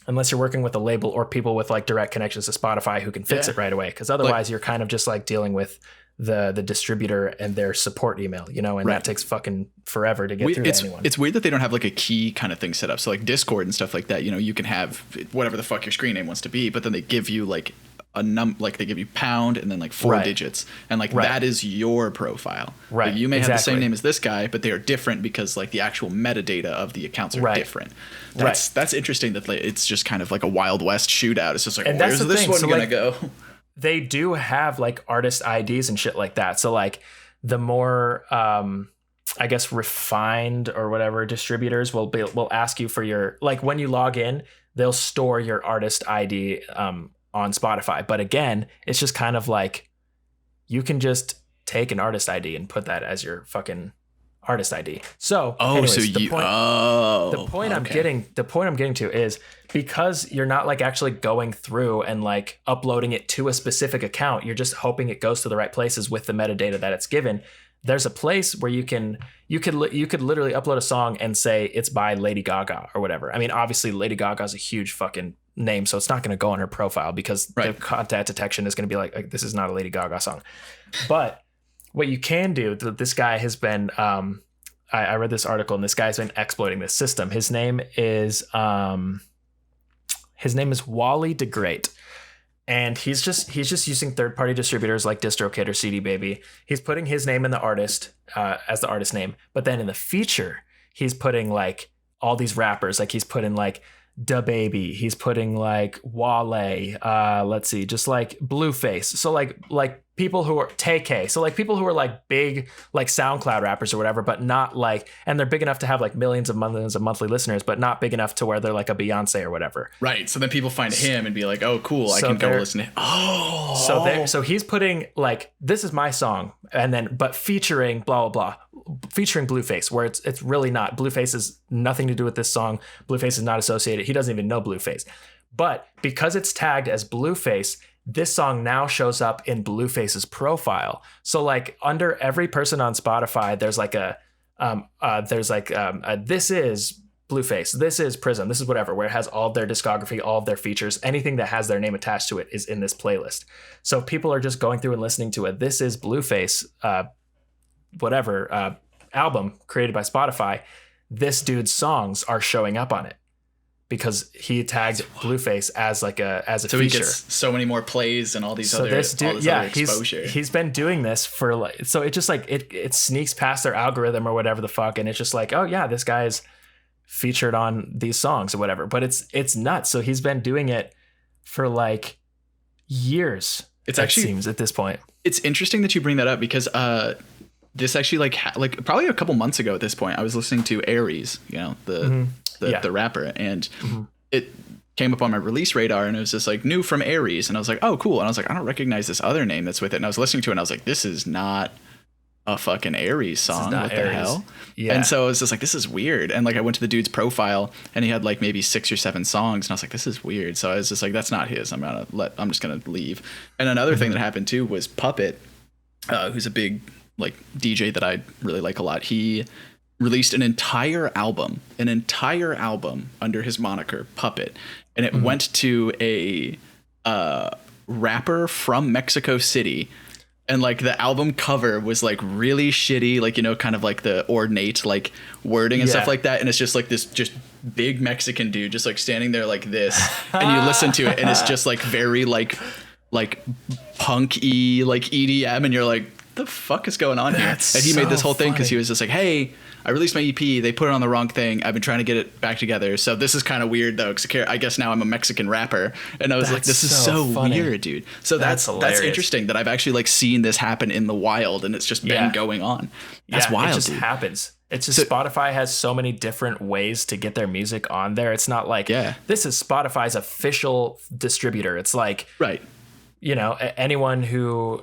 unless you're working with a label or people with like direct connections to Spotify who can fix it right away. Because otherwise you're kind of just like dealing with the distributor and their support email, you know, and that takes fucking forever to get through to anyone. It's weird that they don't have like a key kind of thing set up. So like Discord and stuff like that, you know, you can have whatever the fuck your screen name wants to be, but then they give you like like they give you pound and then like 4 digits, and like that is your profile. Right. Like you may have the same name as this guy, but they are different because like the actual metadata of the accounts are different. That's interesting that it's just kind of like a Wild West shootout. It's just like, where's this one gonna go? They do have like artist IDs and shit like that. So like the more I guess refined or whatever distributors will ask you for your, like when you log in, they'll store your artist ID on Spotify. But again, it's just kind of like you can just take an artist ID and put that as your fucking artist ID. So the point I'm getting to is, because you're not like actually going through and like uploading it to a specific account, you're just hoping it goes to the right places with the metadata that it's given. There's a place where you could literally upload a song and say it's by Lady Gaga or whatever. I mean, obviously Lady Gaga is a huge fucking name, so it's not going to go on her profile because the contact detection is going to be like, this is not a Lady Gaga song. But what you can do, this guy has been, I read this article and this guy's been exploiting this system. His name is His name is Wally DeGreat. And he's just using third-party distributors like DistroKid or CD Baby. He's putting his name in the artist as the artist name, but then in the feature, he's putting like all these rappers. Like he's putting like DaBaby. He's putting like Wale. Let's see, just like Blueface. So like people who are TK. So like people who are like big like SoundCloud rappers or whatever, but not like, and they're big enough to have like millions of monthly listeners, but not big enough to where they're like a Beyonce or whatever. Right. So then people find him and be like, oh, cool. I can go listen to him. Oh. So he's putting like, this is my song. And then, but featuring blah, blah, blah, featuring Blueface, where it's really not. Blueface has nothing to do with this song. Blueface is not associated. He doesn't even know Blueface. But because it's tagged as Blueface, this song now shows up in Blueface's profile. So like under every person on Spotify, there's like this is Blueface, this is Prism, this is whatever, where it has all of their discography, all of their features, anything that has their name attached to it is in this playlist. So people are just going through and listening to a This Is Blueface, album created by Spotify. This dude's songs are showing up on it, because he tagged Blueface as a so feature. He gets so many more plays and all these other exposure. He's been doing this for like, so it just like it sneaks past their algorithm or whatever the fuck, and it's just like, oh yeah, this guy's featured on these songs or whatever. But it's nuts. So he's been doing it for like years. It actually seems at this point. It's interesting that you bring that up, because this actually like probably a couple months ago at this point, I was listening to Aries, you know, the rapper, and it came up on my release radar, and it was just like new from Aries, and I was like, oh cool, and I was like, I don't recognize this other name that's with it, and I was listening to it and I was like, this is not a fucking Aries song, what the hell? Yeah. And so I was just like, this is weird, and like I went to the dude's profile and he had like maybe 6 or 7 songs, and I was like, this is weird. So I was just like, that's not his, I'm just gonna leave. And another thing that happened too was Puppet, who's a big like DJ that I really like a lot. He released an entire album under his moniker Puppet, and it went to a rapper from Mexico City, and like the album cover was like really shitty, like, you know, kind of like the ornate like wording and stuff like that, and it's just like this just big Mexican dude just like standing there like this, and you listen to it and it's just like very like punk-y like EDM, and you're like, the fuck is going on here? And he made this whole thing because he was just like, hey, I released my EP, they put it on the wrong thing, I've been trying to get it back together, so this is kind of weird though, because I guess now I'm a Mexican rapper. And I was like, this is so weird, dude. So that's interesting that I've actually like seen this happen in the wild, and it's just been going on. That's wild, it just dude. happens. It's just Spotify has so many different ways to get their music on there. It's not like this is Spotify's official distributor. It's like, right, you know, anyone who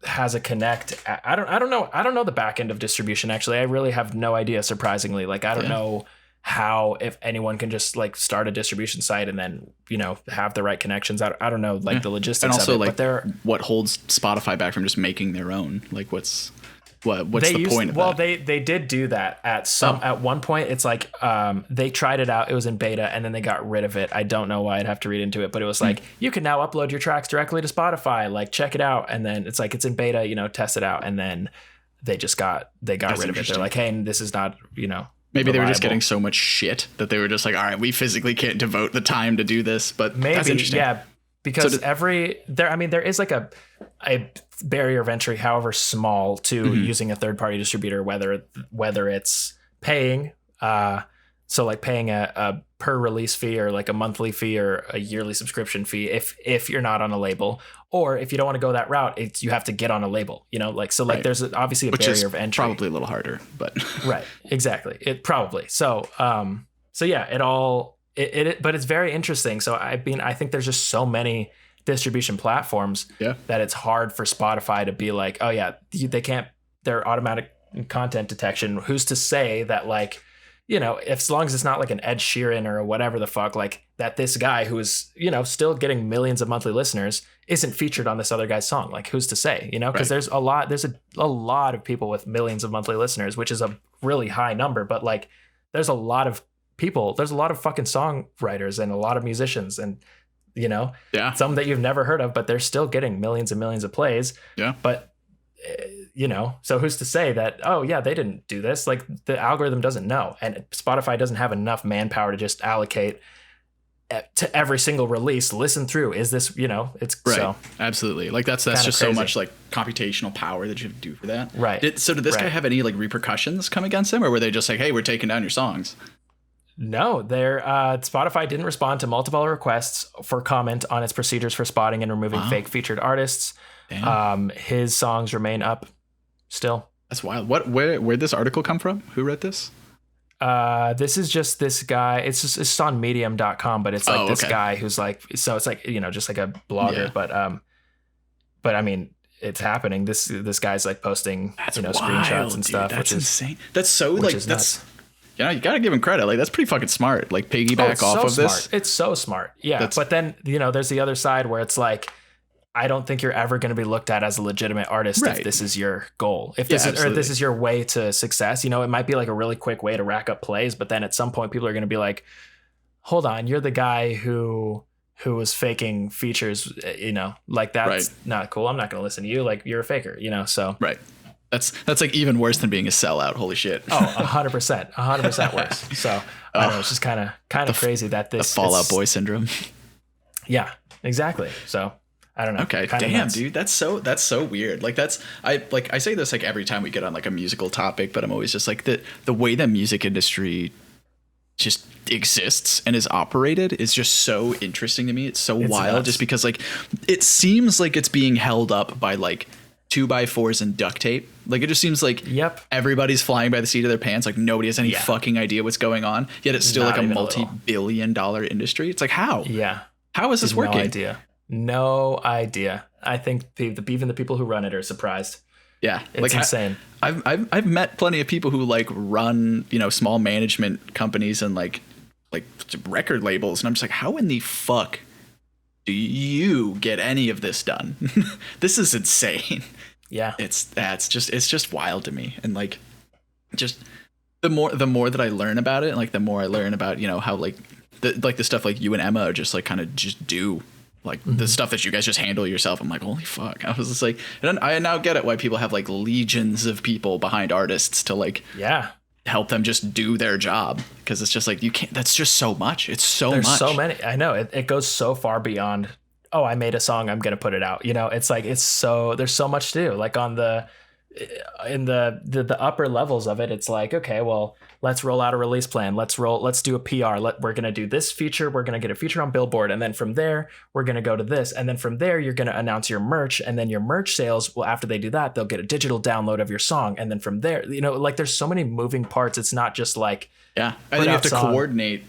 has a connect. I don't know the back end of distribution. Actually, I really have no idea. Surprisingly, like I don't know how, if anyone can just like start a distribution site and then, you know, have the right connections. I don't know like the logistics. And also of it, like what holds Spotify back from just making their own? Like what's the point of that? Well, they did do that at one point. It's like they tried it out. It was in beta, and then they got rid of it. I don't know why. I'd have to read into it, but it was like, you can now upload your tracks directly to Spotify. Like, check it out. And then it's like, it's in beta, you know, test it out. And then they got rid of it. They're like, hey, this is not, you know, maybe they were just getting so much shit that they were just like, all right, we physically can't devote the time to do this. But maybe, that's interesting. Yeah. Because there is like a barrier of entry, however small, to using a third party distributor, whether it's paying, so like paying a per release fee or like a monthly fee or a yearly subscription fee if you're not on a label, or if you don't want to go that route, you have to get on a label, you know, like, so like there's obviously a barrier of entry. Probably a little harder, but right, exactly, it probably so but it's very interesting. So I think there's just so many distribution platforms that it's hard for Spotify to be like, oh yeah, they can't, their automatic content detection. Who's to say that, like, you know, as long as it's not like an Ed Sheeran or whatever the fuck, like that this guy who is, you know, still getting millions of monthly listeners isn't featured on this other guy's song. Like, who's to say, you know, because there's a lot of people with millions of monthly listeners, which is a really high number, but like there's a lot of people, there's a lot of fucking songwriters and a lot of musicians, and you know, some that you've never heard of, but they're still getting millions and millions of plays. But you know, so who's to say that, oh yeah, they didn't do this? Like, the algorithm doesn't know, and Spotify doesn't have enough manpower to just allocate to every single release, listen through. Is this, you know, it's right. So absolutely. Like that's just crazy. So much like computational power that you have to do for that. Right. Did this guy have any like repercussions come against him, or were they just like, hey, we're taking down your songs? No, Spotify didn't respond to multiple requests for comment on its procedures for spotting and removing fake featured artists. His songs remain up still. That's wild. Where'd this article come from? Who wrote this? This is just this guy. It's on medium.com, but it's like this guy who's like, so it's like, you know, just like a blogger, but I mean, it's happening. This guy's like posting, that's wild, screenshots and stuff. That's insane. That's so like, that's nuts. You know, you gotta give him credit. Like that's pretty fucking smart. Like piggyback off of this. It's so smart. Yeah. But then, you know, there's the other side where it's like, I don't think you're ever going to be looked at as a legitimate artist if this is your goal. If this is, or this is your way to success, you know, it might be like a really quick way to rack up plays, but then at some point people are going to be like, hold on, you're the guy who was faking features, you know, like that's not cool. I'm not going to listen to you. Like you're a faker, you know? So right. That's like even worse than being a sellout. Holy shit. Oh, 100% worse. So I don't know, it's just kind of crazy that this the Fall Out Boy syndrome. Yeah, exactly. So I don't know. Okay, damn, dude, that's so weird. Like I say this like every time we get on like a musical topic, but I'm always just like the way the music industry just exists and is operated is just so interesting to me. It's wild nuts. Just because like it seems like it's being held up by like 2x4s and duct tape. Like it just seems like everybody's flying by the seat of their pants. Like nobody has any fucking idea what's going on. Yet it's still like a multi-billion-dollar industry. It's like how? Yeah. How is this working? No idea. I think even the people who run it are surprised. Yeah, it's like insane. I've met plenty of people who like run, you know, small management companies and like record labels, and I'm just like, how in the fuck do you get any of this done? This is insane. Yeah, it's just wild to me, and like just the more that I learn about it, and like the more I learn about, you know, how like the stuff like you and Emma are just like kind of just do. Like the stuff that you guys just handle yourself. I'm like, holy fuck. I was just like, and I now get it why people have like legions of people behind artists to like help them just do their job. Because it's just like, you can't, that's just so much. It's There's so many. I know it goes so far beyond, oh, I made a song, I'm going to put it out. You know, it's like, there's so much to do. Like in the upper levels of it, it's like, okay, well, let's roll out a release plan. Let's do a PR. We're going to do this feature. We're going to get a feature on Billboard. And then from there, we're going to go to this. And then from there, you're going to announce your merch. And then your merch sales, well, after they do that, they'll get a digital download of your song. And then from there, you know, like there's so many moving parts. It's not just like, and then you have to coordinate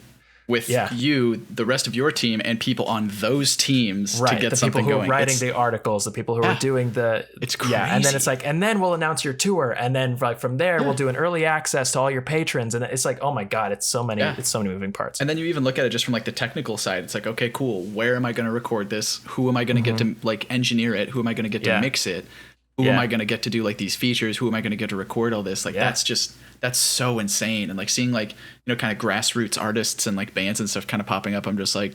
with you, the rest of your team, and people on those teams to get something going. The people who are writing the articles, the people who are doing it's crazy. And then it's like, and then we'll announce your tour, and then like from there we'll do an early access to all your patrons, and it's like, oh my god, it's so many moving parts. And then you even look at it just from like the technical side. It's like, okay, cool. Where am I going to record this? Who am I going to get to like engineer it? Who am I going to get to mix it? Who am I going to get to do like these features? Who am I going to get to record all this? Like that's so insane. And like seeing like, you know, kind of grassroots artists and like bands and stuff kind of popping up, I'm just like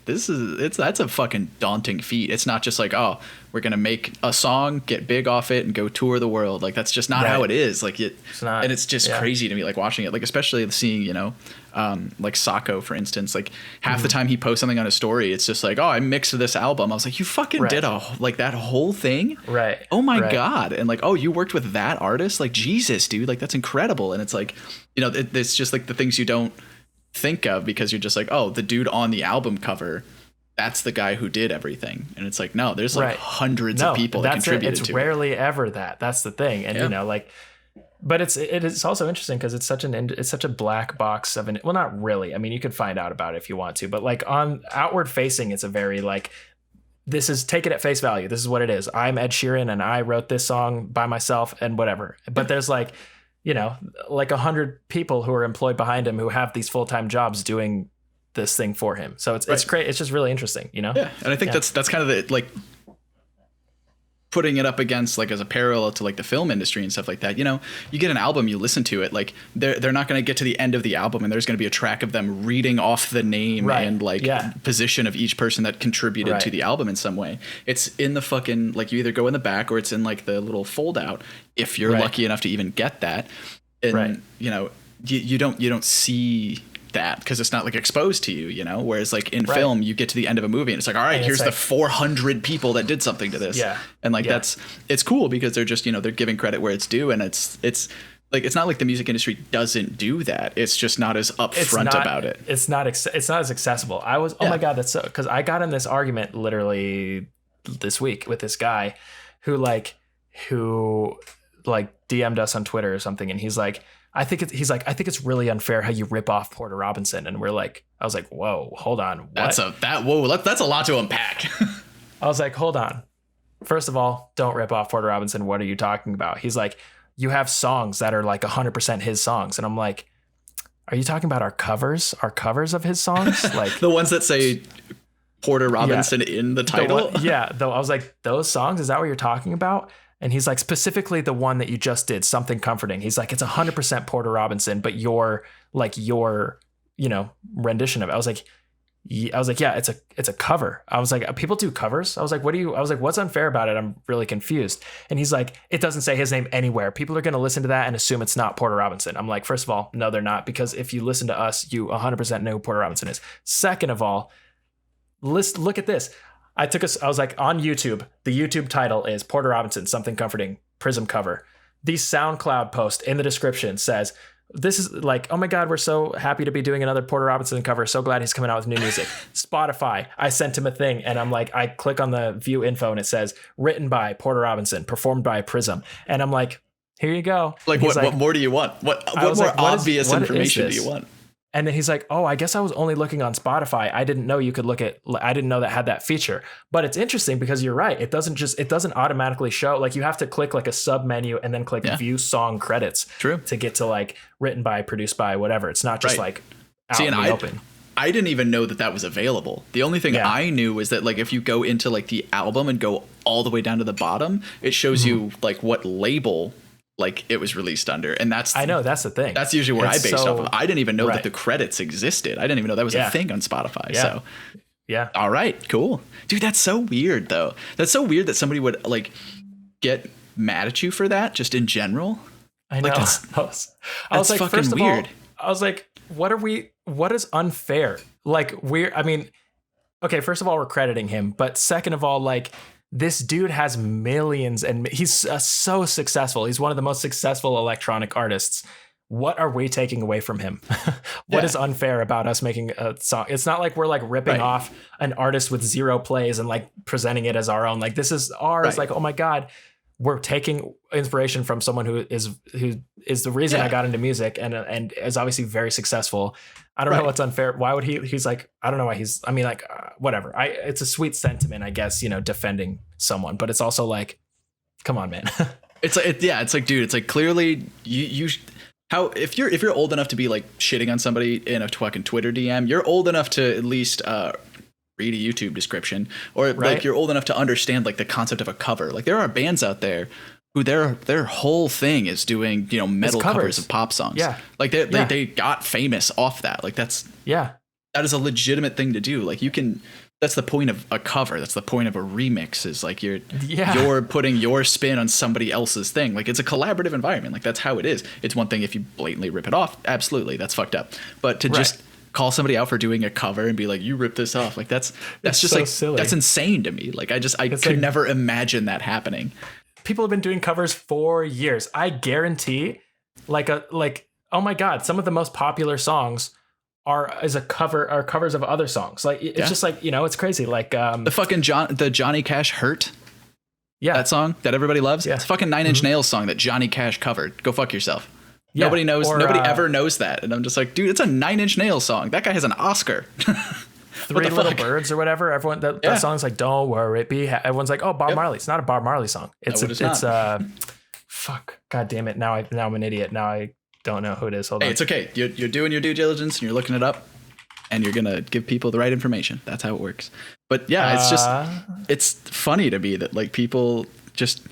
that's a fucking daunting feat. It's not just like, oh, we're going to make a song, get big off it, and go tour the world. Like that's just not how it is. Like it's not, and it's just crazy to me, like watching it, like especially seeing, you know, like Sacco, for instance, like half the time he posts something on his story, it's just like, oh, I mixed this album. I was like, you fucking did that whole thing? Right. Oh my God. And like, oh, you worked with that artist? Like, Jesus, dude, like that's incredible. And it's like, you know, it's just like the things you don't think of because you're just like, oh, the dude on the album cover, that's the guy who did everything. And it's like, no, there's like hundreds of people that contributed to it. It's rarely ever that. That's the thing. And you know, like, but it's also interesting because it's such a black box of well, not really. I mean, you could find out about it if you want to, but like on outward facing, it's a very like, this is, take it at face value. This is what it is. I'm Ed Sheeran and I wrote this song by myself and whatever. But there's like, you know, like 100 people who are employed behind him who have these full-time jobs doing this thing for him. So it's great. It's just really interesting, you know? Yeah. And I think that's kind of the, like, putting it up against like as a parallel to like the film industry and stuff like that. You know, you get an album, you listen to it, like they're not going to get to the end of the album and there's going to be a track of them reading off the name and like position of each person that contributed to the album in some way. It's in the fucking, like, you either go in the back or it's in like the little fold out if you're lucky enough to even get that. And you know, you don't see that because it's not like exposed to you, whereas like in film you get to the end of a movie and it's like, all right, here's the 400 people that did something to this. And like it's cool because they're just they're giving credit where it's due, and it's like it's not like the music industry doesn't do that, it's just not as upfront about it. It's not as accessible. I was oh my god, that's so, because I got in this argument literally this week with this guy who DM'd us on Twitter or something, and he's like, I think it's really unfair how you rip off Porter Robinson. And I was like, whoa, hold on. What? That's a lot to unpack. I was like, hold on. First of all, don't rip off Porter Robinson. What are you talking about? He's like, you have songs that are like 100% his songs. And I'm like, are you talking about our covers of his songs? Like the ones that say Porter Robinson in the title? Though I was like, those songs, is that what you're talking about? And he's like, specifically the one that you just did, Something Comforting. He's like, it's 100% Porter Robinson, but your rendition of it. I was like, yeah, it's a cover. I was like, people do covers. I was like, what's unfair about it? I'm really confused. And he's like, it doesn't say his name anywhere. People are going to listen to that and assume it's not Porter Robinson. I'm like, first of all, no, they're not, because if you listen to us, you 100% know who Porter Robinson is. Second of all, look at this. I was like, on YouTube, the YouTube title is Porter Robinson, Something Comforting, Prism cover. The SoundCloud post in the description says, this is like, oh my God, we're so happy to be doing another Porter Robinson cover. So glad he's coming out with new music. Spotify, I sent him a thing and I'm like, I click on the view info and it says written by Porter Robinson, performed by Prism. And I'm like, here you go. Like, what more do you want? What more obvious information do you want? And then he's like, oh, I guess I was only looking on Spotify. I didn't know I didn't know that had that feature. But it's interesting because you're right. It doesn't automatically show, like you have to click like a sub menu and then click view song credits. True. To get to like written by, produced by, whatever. It's not just like out in the open. I didn't even know that was available. The only thing I knew was that like if you go into like the album and go all the way down to the bottom, it shows you like what label like it was released under, and that's the thing. That's usually where I based off of. I didn't even know that the credits existed. I didn't even know that was a thing on Spotify. So all right, cool, dude. That's so weird though. That's so weird that somebody would like get mad at you for that, just in general. I know. I was like, fucking first of weird. All, I was like, what is unfair? Like okay, first of all, we're crediting him, but second of all, like, this dude has millions and he's so successful. He's one of the most successful electronic artists. What are we taking away from him? What is unfair about us making a song? It's not like we're like ripping off an artist with 0 plays and like presenting it as our own. Like, this is ours. Like, oh my God, we're taking inspiration from someone who is the reason I got into music and is obviously very successful. I don't know what's unfair. Why would he's like, I don't know why whatever. It's a sweet sentiment, I guess, defending someone, but it's also like, come on, man. It's like, dude, it's like clearly if you're old enough to be like shitting on somebody in a fucking Twitter DM, you're old enough to at least, read a YouTube description, or like you're old enough to understand like the concept of a cover. Like there are bands out there who their whole thing is doing, metal covers of pop songs. Yeah. Like they got famous off that. Like that is a legitimate thing to do. Like that's the point of a cover. That's the point of a remix, is like you're putting your spin on somebody else's thing. Like it's a collaborative environment. Like that's how it is. It's one thing if you blatantly rip it off. Absolutely. That's fucked up. But to just call somebody out for doing a cover and be like, you ripped this off. Like that's just so like silly. That's insane to me. Like I could never imagine that happening. People have been doing covers for years. I guarantee oh my God, some of the most popular songs are covers of other songs. Like it's just like, it's crazy. Like the fucking Johnny Cash Hurt. Yeah. That song that everybody loves. Yeah. It's a fucking Nine Inch Nails song that Johnny Cash covered. Go fuck yourself. Yeah. Nobody knows. Nobody ever knows that. And I'm just like, dude, it's a Nine Inch Nails song. That guy has an Oscar. Three Little Birds or whatever. Everyone that song's like, don't worry, everyone's like, oh, Bob Marley. It's not a Bob Marley song. It's fuck. God damn it. Now I'm an idiot. Now I don't know who it is. Hold on. It's okay. You're doing your due diligence and you're looking it up and you're gonna give people the right information. That's how it works. But yeah, it's funny to me that like people just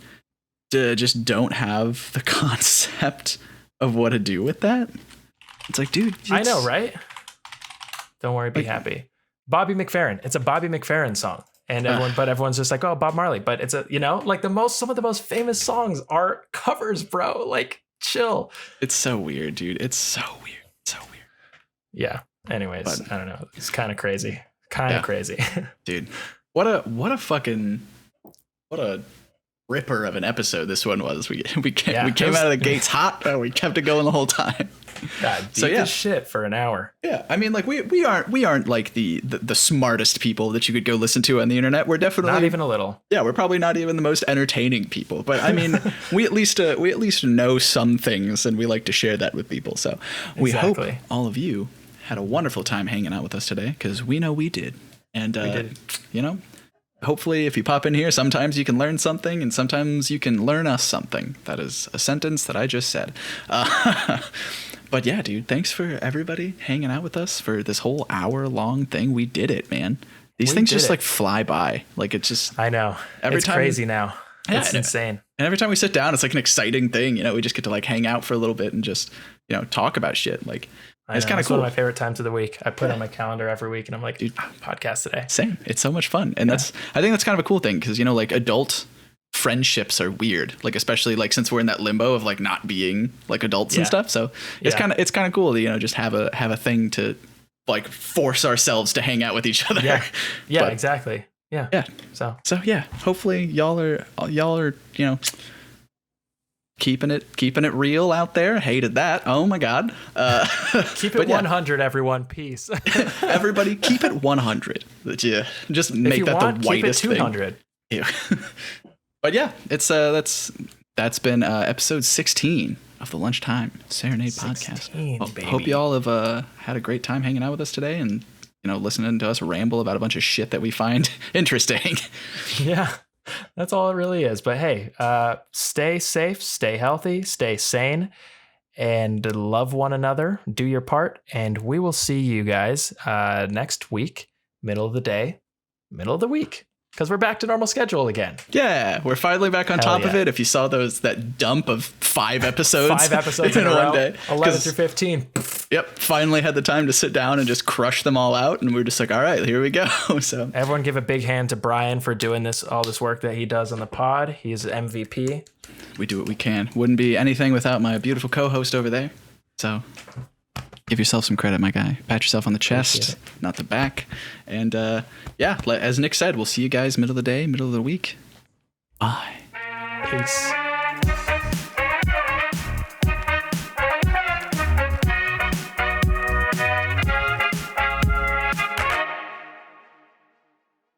don't have the concept of what to do with that. It's like, dude, I know, right? Don't worry, be happy. Bobby McFerrin. It's a Bobby McFerrin song. And everyone's just like, oh, Bob Marley. But it's some of the most famous songs are covers, bro. Like, chill. It's so weird, dude. It's so weird. Yeah. Anyways, but, I don't know. It's kind of crazy. Crazy. Dude. What a ripper of an episode this one was. We came out of the gates hot, but we kept it going the whole time. God, deep as shit for an hour. Yeah, I mean, like we aren't like the smartest people that you could go listen to on the internet. We're definitely not even a little. Yeah, we're probably not even the most entertaining people, but I mean, we at least know some things, and we like to share that with people. So we hope all of you had a wonderful time hanging out with us today, because we know we did. And we did. You know, hopefully if you pop in here, sometimes you can learn something, and sometimes you can learn us something. That is a sentence that I just said. But yeah, dude, thanks for everybody hanging out with us for this whole hour-long thing. We did it, man. These things just like fly by. Like it's just... I know. It's crazy now. Yeah, it's insane. And every time we sit down, it's like an exciting thing. You know, we just get to like hang out for a little bit and just, you know, talk about shit. Like, it's kind of cool. It's one of my favorite times of the week. I put it on my calendar every week, and I'm like, dude, podcast today. Same. It's so much fun. And I think that's kind of a cool thing, because, you know, like adult friendships are weird, like especially like since we're in that limbo of like not being like adults and stuff. So it's kind of cool to, you know, just have a thing to like force ourselves to hang out with each other. Yeah, exactly. Yeah. So yeah, hopefully y'all are, you know, keeping it real out there. Hated that. Oh my God. Keep it 100, everyone. Peace. Everybody keep it 100. Just make that the whitest thing. Keep it 200. Yeah. But yeah, it's that's been episode 16 of the Lunchtime Serenade podcast. Well, hope you all have had a great time hanging out with us today, and, you know, listening to us ramble about a bunch of shit that we find interesting. Yeah, that's all it really is. But hey, stay safe, stay healthy, stay sane, and love one another. Do your part, and we will see you guys next week, middle of the day, middle of the week. Because we're back to normal schedule again. Yeah, we're finally back on top of it. If you saw that dump of 5 episodes. 5 episodes in one day. 11 through 15. Yep, finally had the time to sit down and just crush them all out. And we're just like, all right, here we go. So everyone give a big hand to Brian for doing all this work that he does on the pod. He's an MVP. We do what we can. Wouldn't be anything without my beautiful co-host over there. So give yourself some credit, my guy. Pat yourself on the chest, not the back. And yeah, as Nick said, we'll see you guys middle of the day, middle of the week. Bye. Peace.